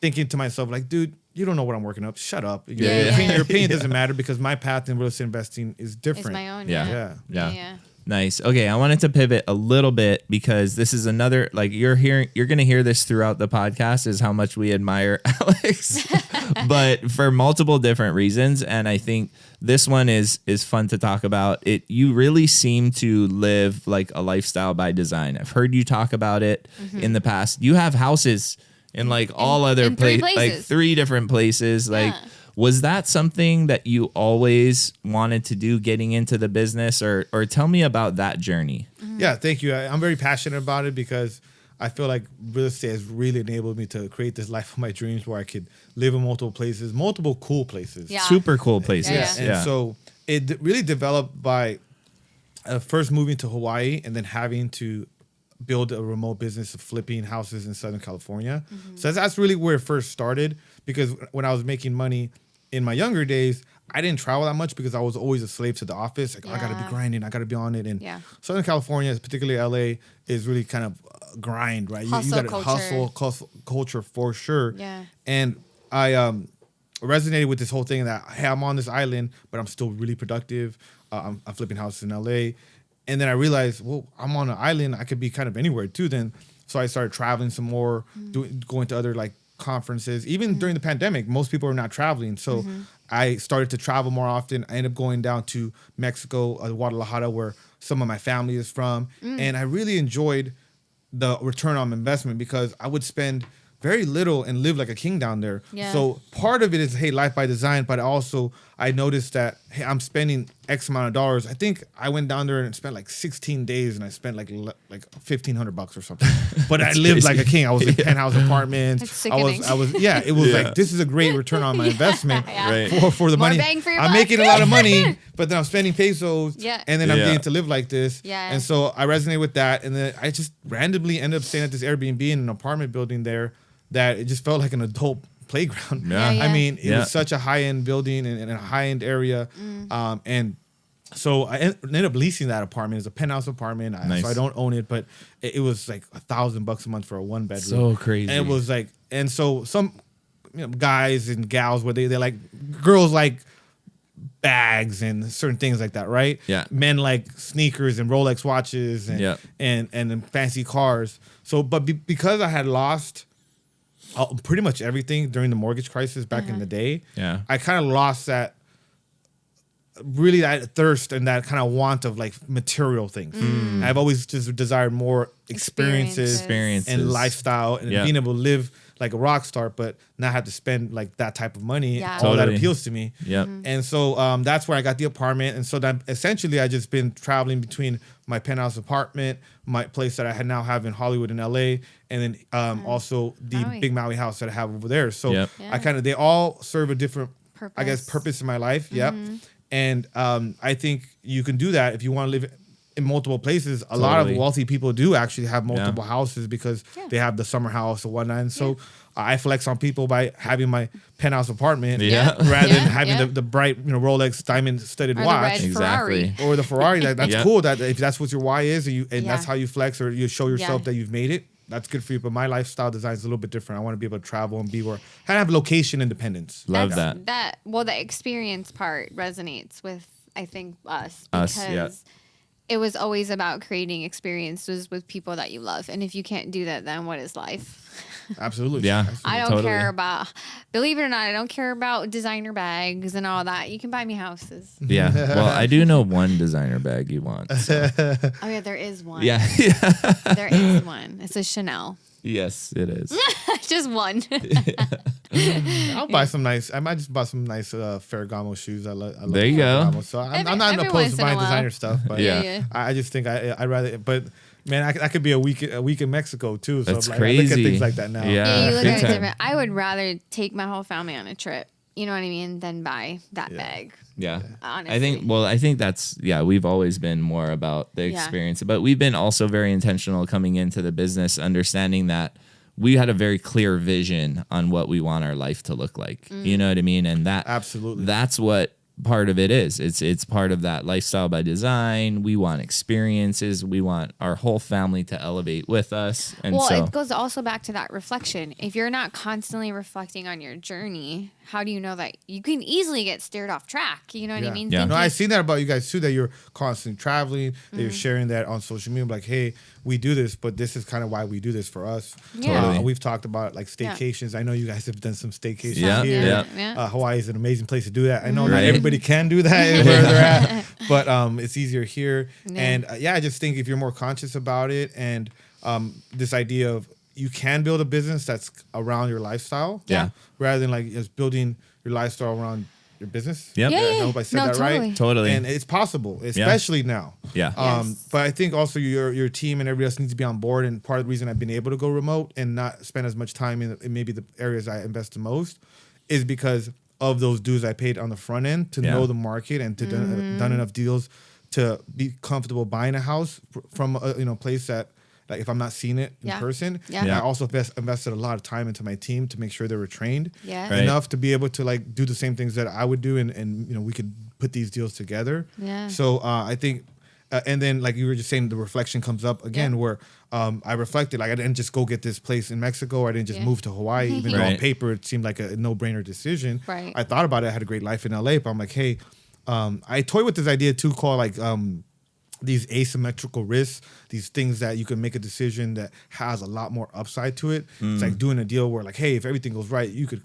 A: thinking to myself, like, dude, you don't know what I'm working up. Shut up. Your opinion doesn't matter because my path in real estate investing is different.
C: It's my own.
B: Yeah.
C: Yeah.
A: Yeah.
C: Yeah.
B: Nice. Okay, I wanted to pivot a little bit because this is another like you're going to hear this throughout the podcast is how much we admire Alex. But for multiple different reasons, and I think this one is fun to talk about. You really seem to live like a lifestyle by design. I've heard you talk about it in the past. You have houses in like all other
C: in 3
B: like
C: places.
B: 3 different places like
C: Yeah.
B: Was that something that you always wanted to do getting into the business or tell me about that journey?
A: Yeah, thank you. I'm very passionate about it because I feel like real estate has really enabled me to create this life of my dreams where I could live in multiple places, multiple cool places.
C: Yeah.
B: Super cool places.
C: Yeah.
A: And so it really developed by first moving to Hawaii and then having to build a remote business of flipping houses in Southern California. So that's really where it first started because when I was making money in my younger days, I didn't travel that much because I was always a slave to the office. Like, I got to be
C: Yeah.
A: grinding. I got to be on it. And
C: Yeah.
A: Southern California, particularly LA, is really kind of grind, right? You
C: Hustle
A: got to
C: culture.
A: hustle culture for sure.
C: Yeah.
A: And I resonated with this whole thing that, hey, I'm on this island, but I'm still really productive. I'm flipping houses in LA. And then I realized, well, I'm on an island. I could be kind of anywhere too then. So I started traveling some more, going to other like conferences. Even during the pandemic, most people are not traveling. So I started to travel more often. I ended up going down to Mexico, Guadalajara, where some of my family is from. And I really enjoyed the return on investment because I would spend very little and live like a king down there.
C: Yeah.
A: So part of it is, hey, life by design, but also I noticed that, hey, I'm spending X amount of dollars. I think I went down there and spent like 16 days and I spent like $1,500 or something. But I lived like a king. I was in penthouse apartments.
C: That's sickening.
A: It was like, this is a great return on my investment
C: Yeah.
A: for the
C: More
A: money.
C: bang for your
A: I'm
C: buck.
A: making a lot of money, but then I'm spending pesos.
C: Yeah.
A: And then I'm
B: Yeah.
A: getting to live like this.
C: Yeah.
A: And so I resonate with that. And then I just randomly ended up staying at this Airbnb in an apartment building there that it just felt like an adult playground.
B: Yeah.
C: Yeah.
A: I mean, it
B: Yeah.
A: was such a high-end building and a high-end area. And so I ended up leasing that apartment. It's a penthouse apartment.
B: Nice.
A: So I don't own it, but it was like $1,000 a month for a 1-bedroom.
B: So crazy.
A: And it was like, and so some guys and gals where they like, girls like bags and certain things like that, right?
B: Yeah.
A: Men like sneakers and Rolex watches and
B: Yeah.
A: and fancy cars. So, but because I had lost pretty much everything during the mortgage crisis back in the day,
B: Yeah.
A: I kind of lost that really that thirst and that kind of want of like material things. I've always just desired more experiences and lifestyle and being able to live like a rock star, but not have to spend like that type of money.
C: Yeah.
A: All that appeals to me.
B: Yep.
A: And so that's where I got the apartment. And so then essentially I just been traveling between my penthouse apartment, my place that I had now have in Hollywood and LA, and then also the
C: Maui.
A: big Maui house that I have over there. So
B: Yep.
A: I kind of, they all serve a different, I guess,
C: Purpose.
A: purpose in my life. Yep. And I think you can do that if you want to live in multiple places. A lot of wealthy people do actually have multiple houses because they have the summer house or whatnot. And so I flex on people by having my penthouse apartment rather than having the bright, Rolex diamond studded
C: Or
A: watch.
C: the red Ferrari.
A: Or the Ferrari. That's cool. That if that's what your why is, and that's
C: Yeah.
A: how you flex or you show yourself that you've made it, that's good for you. But my lifestyle design is a little bit different. I want to be able to travel and be where I have location independence.
B: Love
C: That's-
B: that.
C: Well, the experience part resonates with, I think, us.
B: Us,
C: Because
B: yeah.
C: it was always about creating experiences with people that you love. And if you can't do that, then what is life?
A: Absolutely.
B: Yeah.
C: I don't
B: Totally.
C: care about, believe it or not, I don't care about designer bags and all that. You can buy me houses.
B: Yeah. Well, I do know one designer bag you want. So.
C: Oh, yeah, there is one.
B: Yeah.
C: There is one. It's a Chanel.
B: Yes, it is.
C: Just one.
A: I'll buy some nice. I might just buy some nice Ferragamo shoes. I love
B: There you go.
A: Ferragamo. So I'm not
C: Every
A: opposed
C: once
A: to
C: in a
A: buying
C: while.
A: designer stuff, but
B: Yeah.
A: I just think I'd rather. But man, I could be a week in Mexico too. So
B: That's
A: like, I look at
B: crazy.
A: things like that now.
B: Yeah.
C: Yeah, you look
B: big
C: at it
B: time.
C: different. I would rather take my whole family on a trip, you know what I mean, than buy that bag.
B: Yeah.
C: Honestly.
B: I think that's, we've always been more about the
C: Yeah.
B: experience, but we've been also very intentional coming into the business, understanding that we had a very clear vision on what we want our life to look like. You know what I mean? And that
A: Absolutely.
B: that's what part of it is. It's part of that lifestyle by design. We want experiences. We want our whole family to elevate with us. And
C: Well,
B: so
C: it goes also back to that reflection. If you're not constantly reflecting on your journey, how do you know that you can easily get steered off track? You know what I mean?
B: Yeah.
A: No,
C: Thinking-
A: I've seen that about you guys too. That you're constantly traveling. That you're sharing that on social media. Like, hey, we do this, but this is kind of why we do this for us.
C: Yeah.
B: Totally.
A: We've talked about like
C: Yeah.
A: staycations. I know you guys have done some staycations
B: Yeah,
A: here.
B: yeah.
C: Yeah.
A: Hawaii is an amazing place to do that. I know not
B: Right.
A: everybody can do that where they're at, but it's easier here.
C: Yeah.
A: And I just think if you're more conscious about it and this idea of you can build a business that's around your lifestyle,
B: Yeah.
A: rather than like just building your lifestyle around your business.
B: Yep.
C: Yeah,
A: I
C: yeah.
A: hope I said
C: No,
A: that
C: totally.
A: right.
B: Totally.
A: And it's possible, especially now.
B: Yeah.
C: Yes.
A: But I think also your team and everybody else needs to be on board. And part of the reason I've been able to go remote and not spend as much time in maybe the areas I invest the most is because of those dues I paid on the front end to know the market and to done enough deals to be comfortable buying a house from a place that, like, if I'm not seeing it in
C: Yeah.
A: person.
C: Yeah.
B: Yeah.
A: I also invested a lot of time into my team to make sure they were trained
C: Yeah.
B: Right.
A: enough to be able to like do the same things that I would do, and we could put these deals together.
C: Yeah.
A: So I think, and then like you were just saying, the reflection comes up again where I reflected, like I didn't just go get this place in Mexico. I didn't just
C: Yeah.
A: move to Hawaii, even though on
B: Right.
A: paper it seemed like a no-brainer decision.
C: Right.
A: I thought about it. I had a great life in LA, but I'm like, hey, I toy with this idea too, called like these asymmetrical risks, these things that you can make a decision that has a lot more upside to it. It's like doing a deal where like, hey, if everything goes right, you could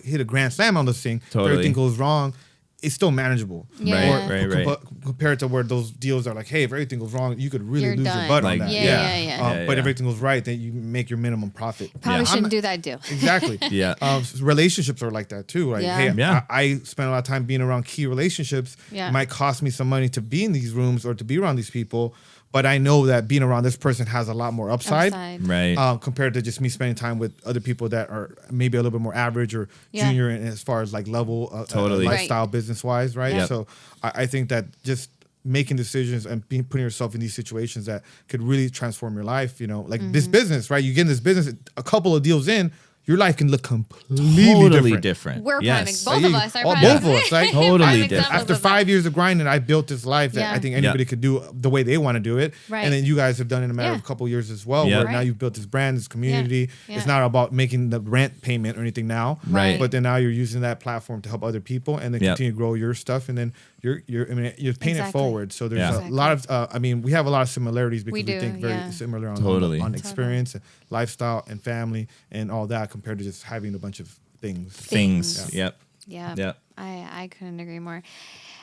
A: hit a grand slam on this thing.
B: Totally.
A: If everything goes wrong, it's still manageable.
C: Yeah.
B: Right.
A: But compared to where those deals are like, hey, if everything goes wrong, you could really
C: You're
A: lose
C: done.
A: your butt
B: Like,
A: on that.
C: Yeah.
A: But if
B: yeah.
A: everything goes right, then you make your minimum profit.
C: Probably
B: Yeah.
C: shouldn't do that deal.
A: Exactly.
B: Yeah.
A: Relationships are like that too. Like,
C: Yeah.
A: hey,
B: Yeah.
A: I spend a lot of time being around key relationships.
C: Yeah.
A: It might cost me some money to be in these rooms or to be around these people, but I know that being around this person has a lot more upside.
B: Right.
A: Compared to just me spending time with other people that are maybe a little bit more average or
C: Yeah.
A: junior as far as like level
B: Totally.
A: lifestyle business wise, right?
B: Yep.
A: So I think that just making decisions and putting yourself in these situations that could really transform your life, like this business, right? You get in this business, a couple of deals in, your life can look completely
B: Totally
A: different.
B: different.
C: We're
B: yes.
C: prime, both of us are
A: Both
C: prime.
A: of us, right?
B: Totally
C: Prime
B: different.
C: examples
A: After
C: of that.
A: 5 years of grinding, I built this life that
C: Yeah.
A: I think anybody could do the way they want to do it.
C: Right.
A: And then you guys have done it in a matter of a couple of years as well,
B: Yeah.
A: where now
C: Right.
A: you've built this brand, this community.
C: Yeah.
A: It's not about making the rent payment or anything now.
B: Right.
A: But then now you're using that platform to help other people and then
B: Yep.
A: continue to grow your stuff. And then you're paying it
C: Exactly.
A: forward. So there's
B: Yeah.
A: a lot of, we have a lot of similarities because we,
C: do,
A: think very
C: yeah.
A: similar on,
B: Totally.
A: on experience, and lifestyle, and family, and all that compared to just having a bunch of things.
B: Things.
C: Yeah.
B: Yep.
C: Yeah.
B: Yep.
C: I couldn't agree more.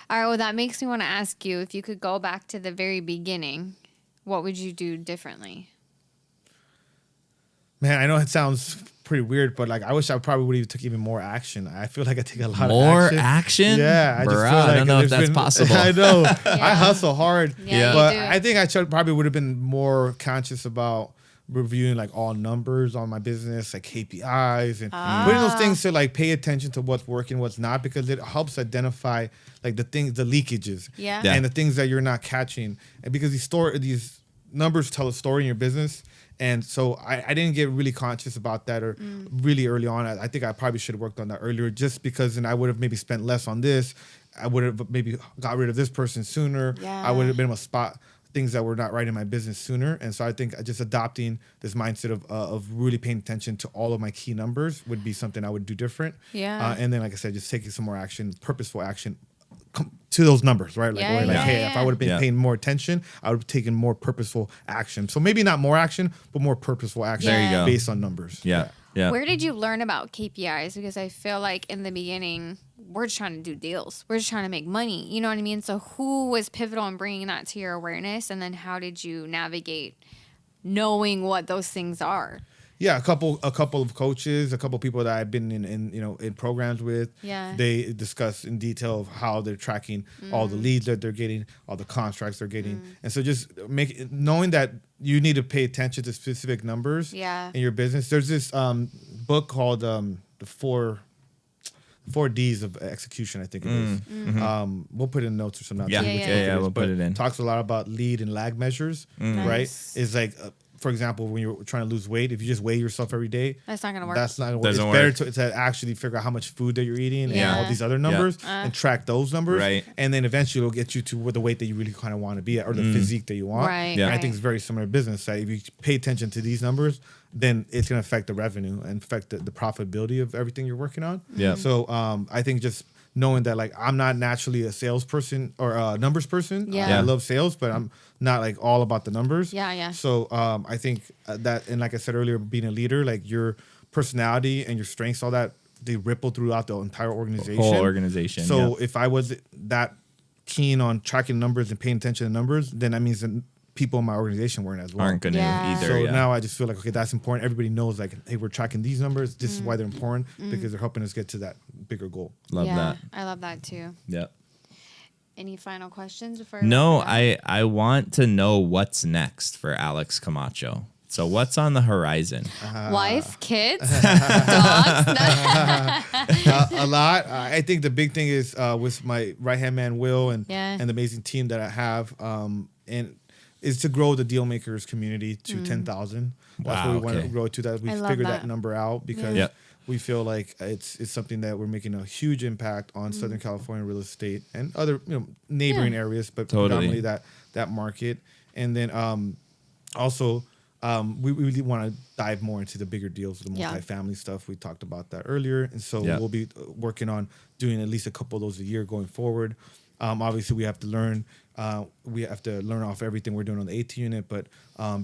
C: All right. Well, that makes me want to ask you, if you could go back to the very beginning, what would you do differently?
A: Man, I know it sounds pretty weird, but like I wish I probably would have took even more action. I feel like I take a lot
B: More
A: of
B: action?
A: Yeah, I just
B: Bruh,
A: feel like
B: I don't know if
A: there's
B: that's possible.
A: I know. I hustle hard.
C: Yeah,
A: but
C: you do.
A: I think probably would have been more conscious about reviewing like all numbers on my business, like KPIs, and putting those things to like pay attention to what's working, what's not, because it helps identify like the things, the leakages,
C: Yeah.
B: Yeah.
A: and the things that you're not catching. And because these numbers tell a story in your business. And so I didn't get really conscious about that or really early on. I think I probably should have worked on that earlier, just because then I would have maybe spent less on this. I would have maybe got rid of this person sooner.
C: Yeah.
A: I would have been able to spot things that were not right in my business sooner. And so I think just adopting this mindset of really paying attention to all of my key numbers would be something I would do different.
C: Yeah.
A: And then, like I said, just taking some more action, purposeful action to those numbers, right? Like,
C: Yeah, yeah,
A: hey,
C: yeah.
A: if I would have been paying more attention, I would have taken more purposeful action. So maybe not more action, but more purposeful action
C: There you
B: go.
A: based on numbers.
B: Yeah. Yeah.
C: Where did you learn about KPIs? Because I feel like in the beginning, we're just trying to do deals. We're just trying to make money. You know what I mean? So who was pivotal in bringing that to your awareness? And then how did you navigate knowing what those things are?
A: Yeah, a couple of coaches, a couple of people that I've been in programs with.
C: Yeah.
A: They discuss in detail of how they're tracking all the leads that they're getting, all the contracts they're getting, and so just knowing that you need to pay attention to specific numbers.
C: Yeah.
A: In your business. There's this book called the four Ds of execution, I think it is. We'll put it in notes or something.
B: Yeah. Yeah, we'll
A: But
B: put it in.
A: Talks a lot about lead and lag measures, right?
C: Nice.
A: It's like, for example, when you're trying to lose weight, if you just weigh yourself every day,
C: That's not going to work.
A: that's not gonna work.
B: Doesn't
A: It's
B: work.
A: better to actually figure out how much food that you're eating
C: Yeah.
A: and all these other numbers and track those numbers.
B: Right.
A: And then eventually it'll get you to the weight that you really kind of want to be at or the physique that you want.
C: Right,
B: Yeah.
A: And I
C: right.
A: think it's very similar to business. That if you pay attention to these numbers, then it's going to affect the revenue and affect the profitability of everything you're working on.
B: Yeah.
A: So I think just knowing that like I'm not naturally a salesperson or a numbers person.
C: Yeah.
A: I love sales, but I'm not like all about the numbers.
C: Yeah, yeah.
A: So I think that, and like I said earlier, being a leader, like your personality and your strengths, all that, they ripple throughout the entire organization.
B: Whole organization.
A: So if I was that keen on tracking numbers and paying attention to numbers, then that means that people in my organization weren't as well.
B: aren't going to
C: Yeah.
B: either.
A: So
B: yeah.
A: now I just feel like, okay, that's important. Everybody knows like, hey, we're tracking these numbers. This is why they're important because they're helping us get to that bigger goal.
B: Love
C: yeah,
B: that.
C: I love that too.
B: Yeah.
C: Any final questions before?
B: No,
C: we wrap up?
B: I want to know what's next for Alex Camacho. So what's on the horizon?
C: Wife, kids, dogs.
A: A lot. I think the big thing is with my right hand man Will and
C: Yeah.
A: and the amazing team that I have, and is to grow the deal makers community to 10,000. That's
B: Wow,
A: what we want
B: okay.
A: to grow to. That we
C: I love
A: figured
C: that.
A: that number out because
B: Yeah.
A: we feel like it's something that we're making a huge impact on Southern California real estate and other neighboring areas, but
B: Totally.
A: predominantly that market. And then also. We really want to dive more into the bigger deals, the
C: Yeah.
A: multifamily stuff. We talked about that earlier. And so
B: Yeah.
A: we'll be working on doing at least a couple of those a year going forward. Obviously, we have to learn. We have to learn off everything we're doing on the AT unit. But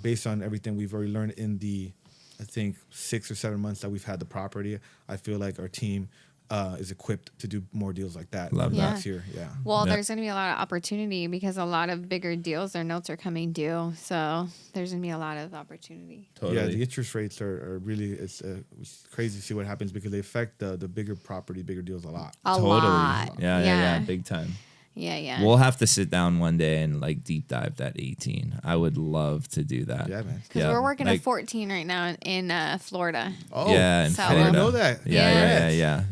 A: based on everything we've already learned in the, I think, 6 or 7 months that we've had the property, I feel like our team is equipped to do more deals like that
B: Love
C: that.
A: next year. Yeah.
C: Well,
B: Yeah.
C: there's going to be a lot of opportunity because a lot of bigger deals, their notes are coming due. So there's going to be a lot of opportunity.
A: Yeah, the interest rates are really, it's crazy to see what happens because they affect the bigger property, bigger deals a lot.
C: A
B: Totally.
C: lot.
B: Yeah. Big time.
C: Yeah.
B: We'll have to sit down one day and like deep dive that 18. I would love to do that.
A: Yeah, man.
C: Because
B: Yeah,
C: we're working
B: like-
C: at 14 right now in Florida.
A: Oh,
B: Yeah, in
C: So-
A: I didn't
B: Florida.
A: know that.
B: Yeah.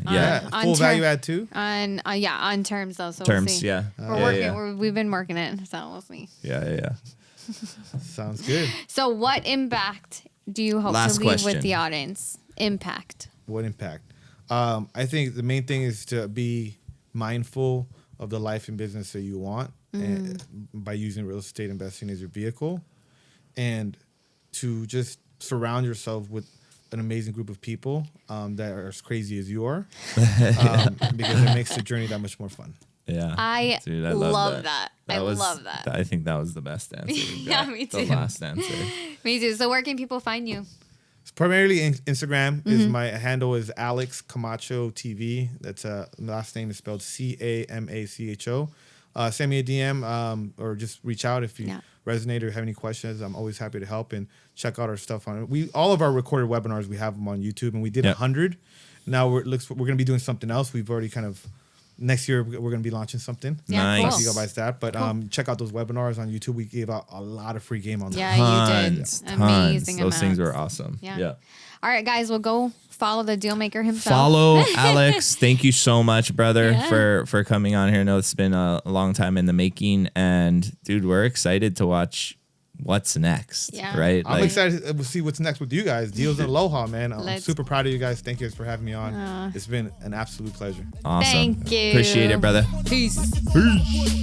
A: Yeah.
C: On
A: Full
C: ter-
A: value add too?
C: On terms though. So
B: Terms,
C: we'll see.
B: yeah.
C: We're
B: Yeah,
C: working.
B: yeah.
C: We've been working it. So we'll see.
B: Yeah.
A: Sounds good.
C: So what impact do you hope
B: Last
C: to leave
B: question.
C: with the audience? Impact.
A: What impact? I think the main thing is to be mindful of the life and business that you want and by using real estate investing as your vehicle, and to just surround yourself with an amazing group of people that are as crazy as you are, because it makes the journey that much more fun.
B: Yeah.
C: I
B: Dude,
C: love that. I
B: was-
C: love that.
B: I think that was the best answer. we
C: Yeah,
B: got.
C: me
B: The
C: too.
B: last answer.
C: Me too. So where can people find you?
A: Primarily Instagram is my handle is Alex Camacho TV. That's last name is spelled Camacho. Send me a DM or just reach out if you resonate or have any questions. I'm always happy to help and check out our stuff on it. All of our recorded webinars, we have them on YouTube, and we did 100. Now we're going to be doing something else. We've already kind of next year we're going to be launching something.
B: Nice.
A: Talk to you guys that. But check out those webinars on YouTube. We gave out a lot of free game on that.
C: Yeah, you did. Amazing.
B: Those things were awesome.
C: Yeah. All right, guys, we'll go follow the deal maker himself.
B: Follow Alex. Thank you so much, brother, for coming on here. I know it's been a long time in the making, and dude, we're excited to watch what's next. Yeah. Right?
A: I'm excited to see what's next with you guys. Deals and Aloha, man. I'm super proud of you guys. Thank you guys for having me on. It's been an absolute pleasure.
B: Awesome.
C: Thank you.
B: Appreciate it, brother.
C: Peace.
B: Peace.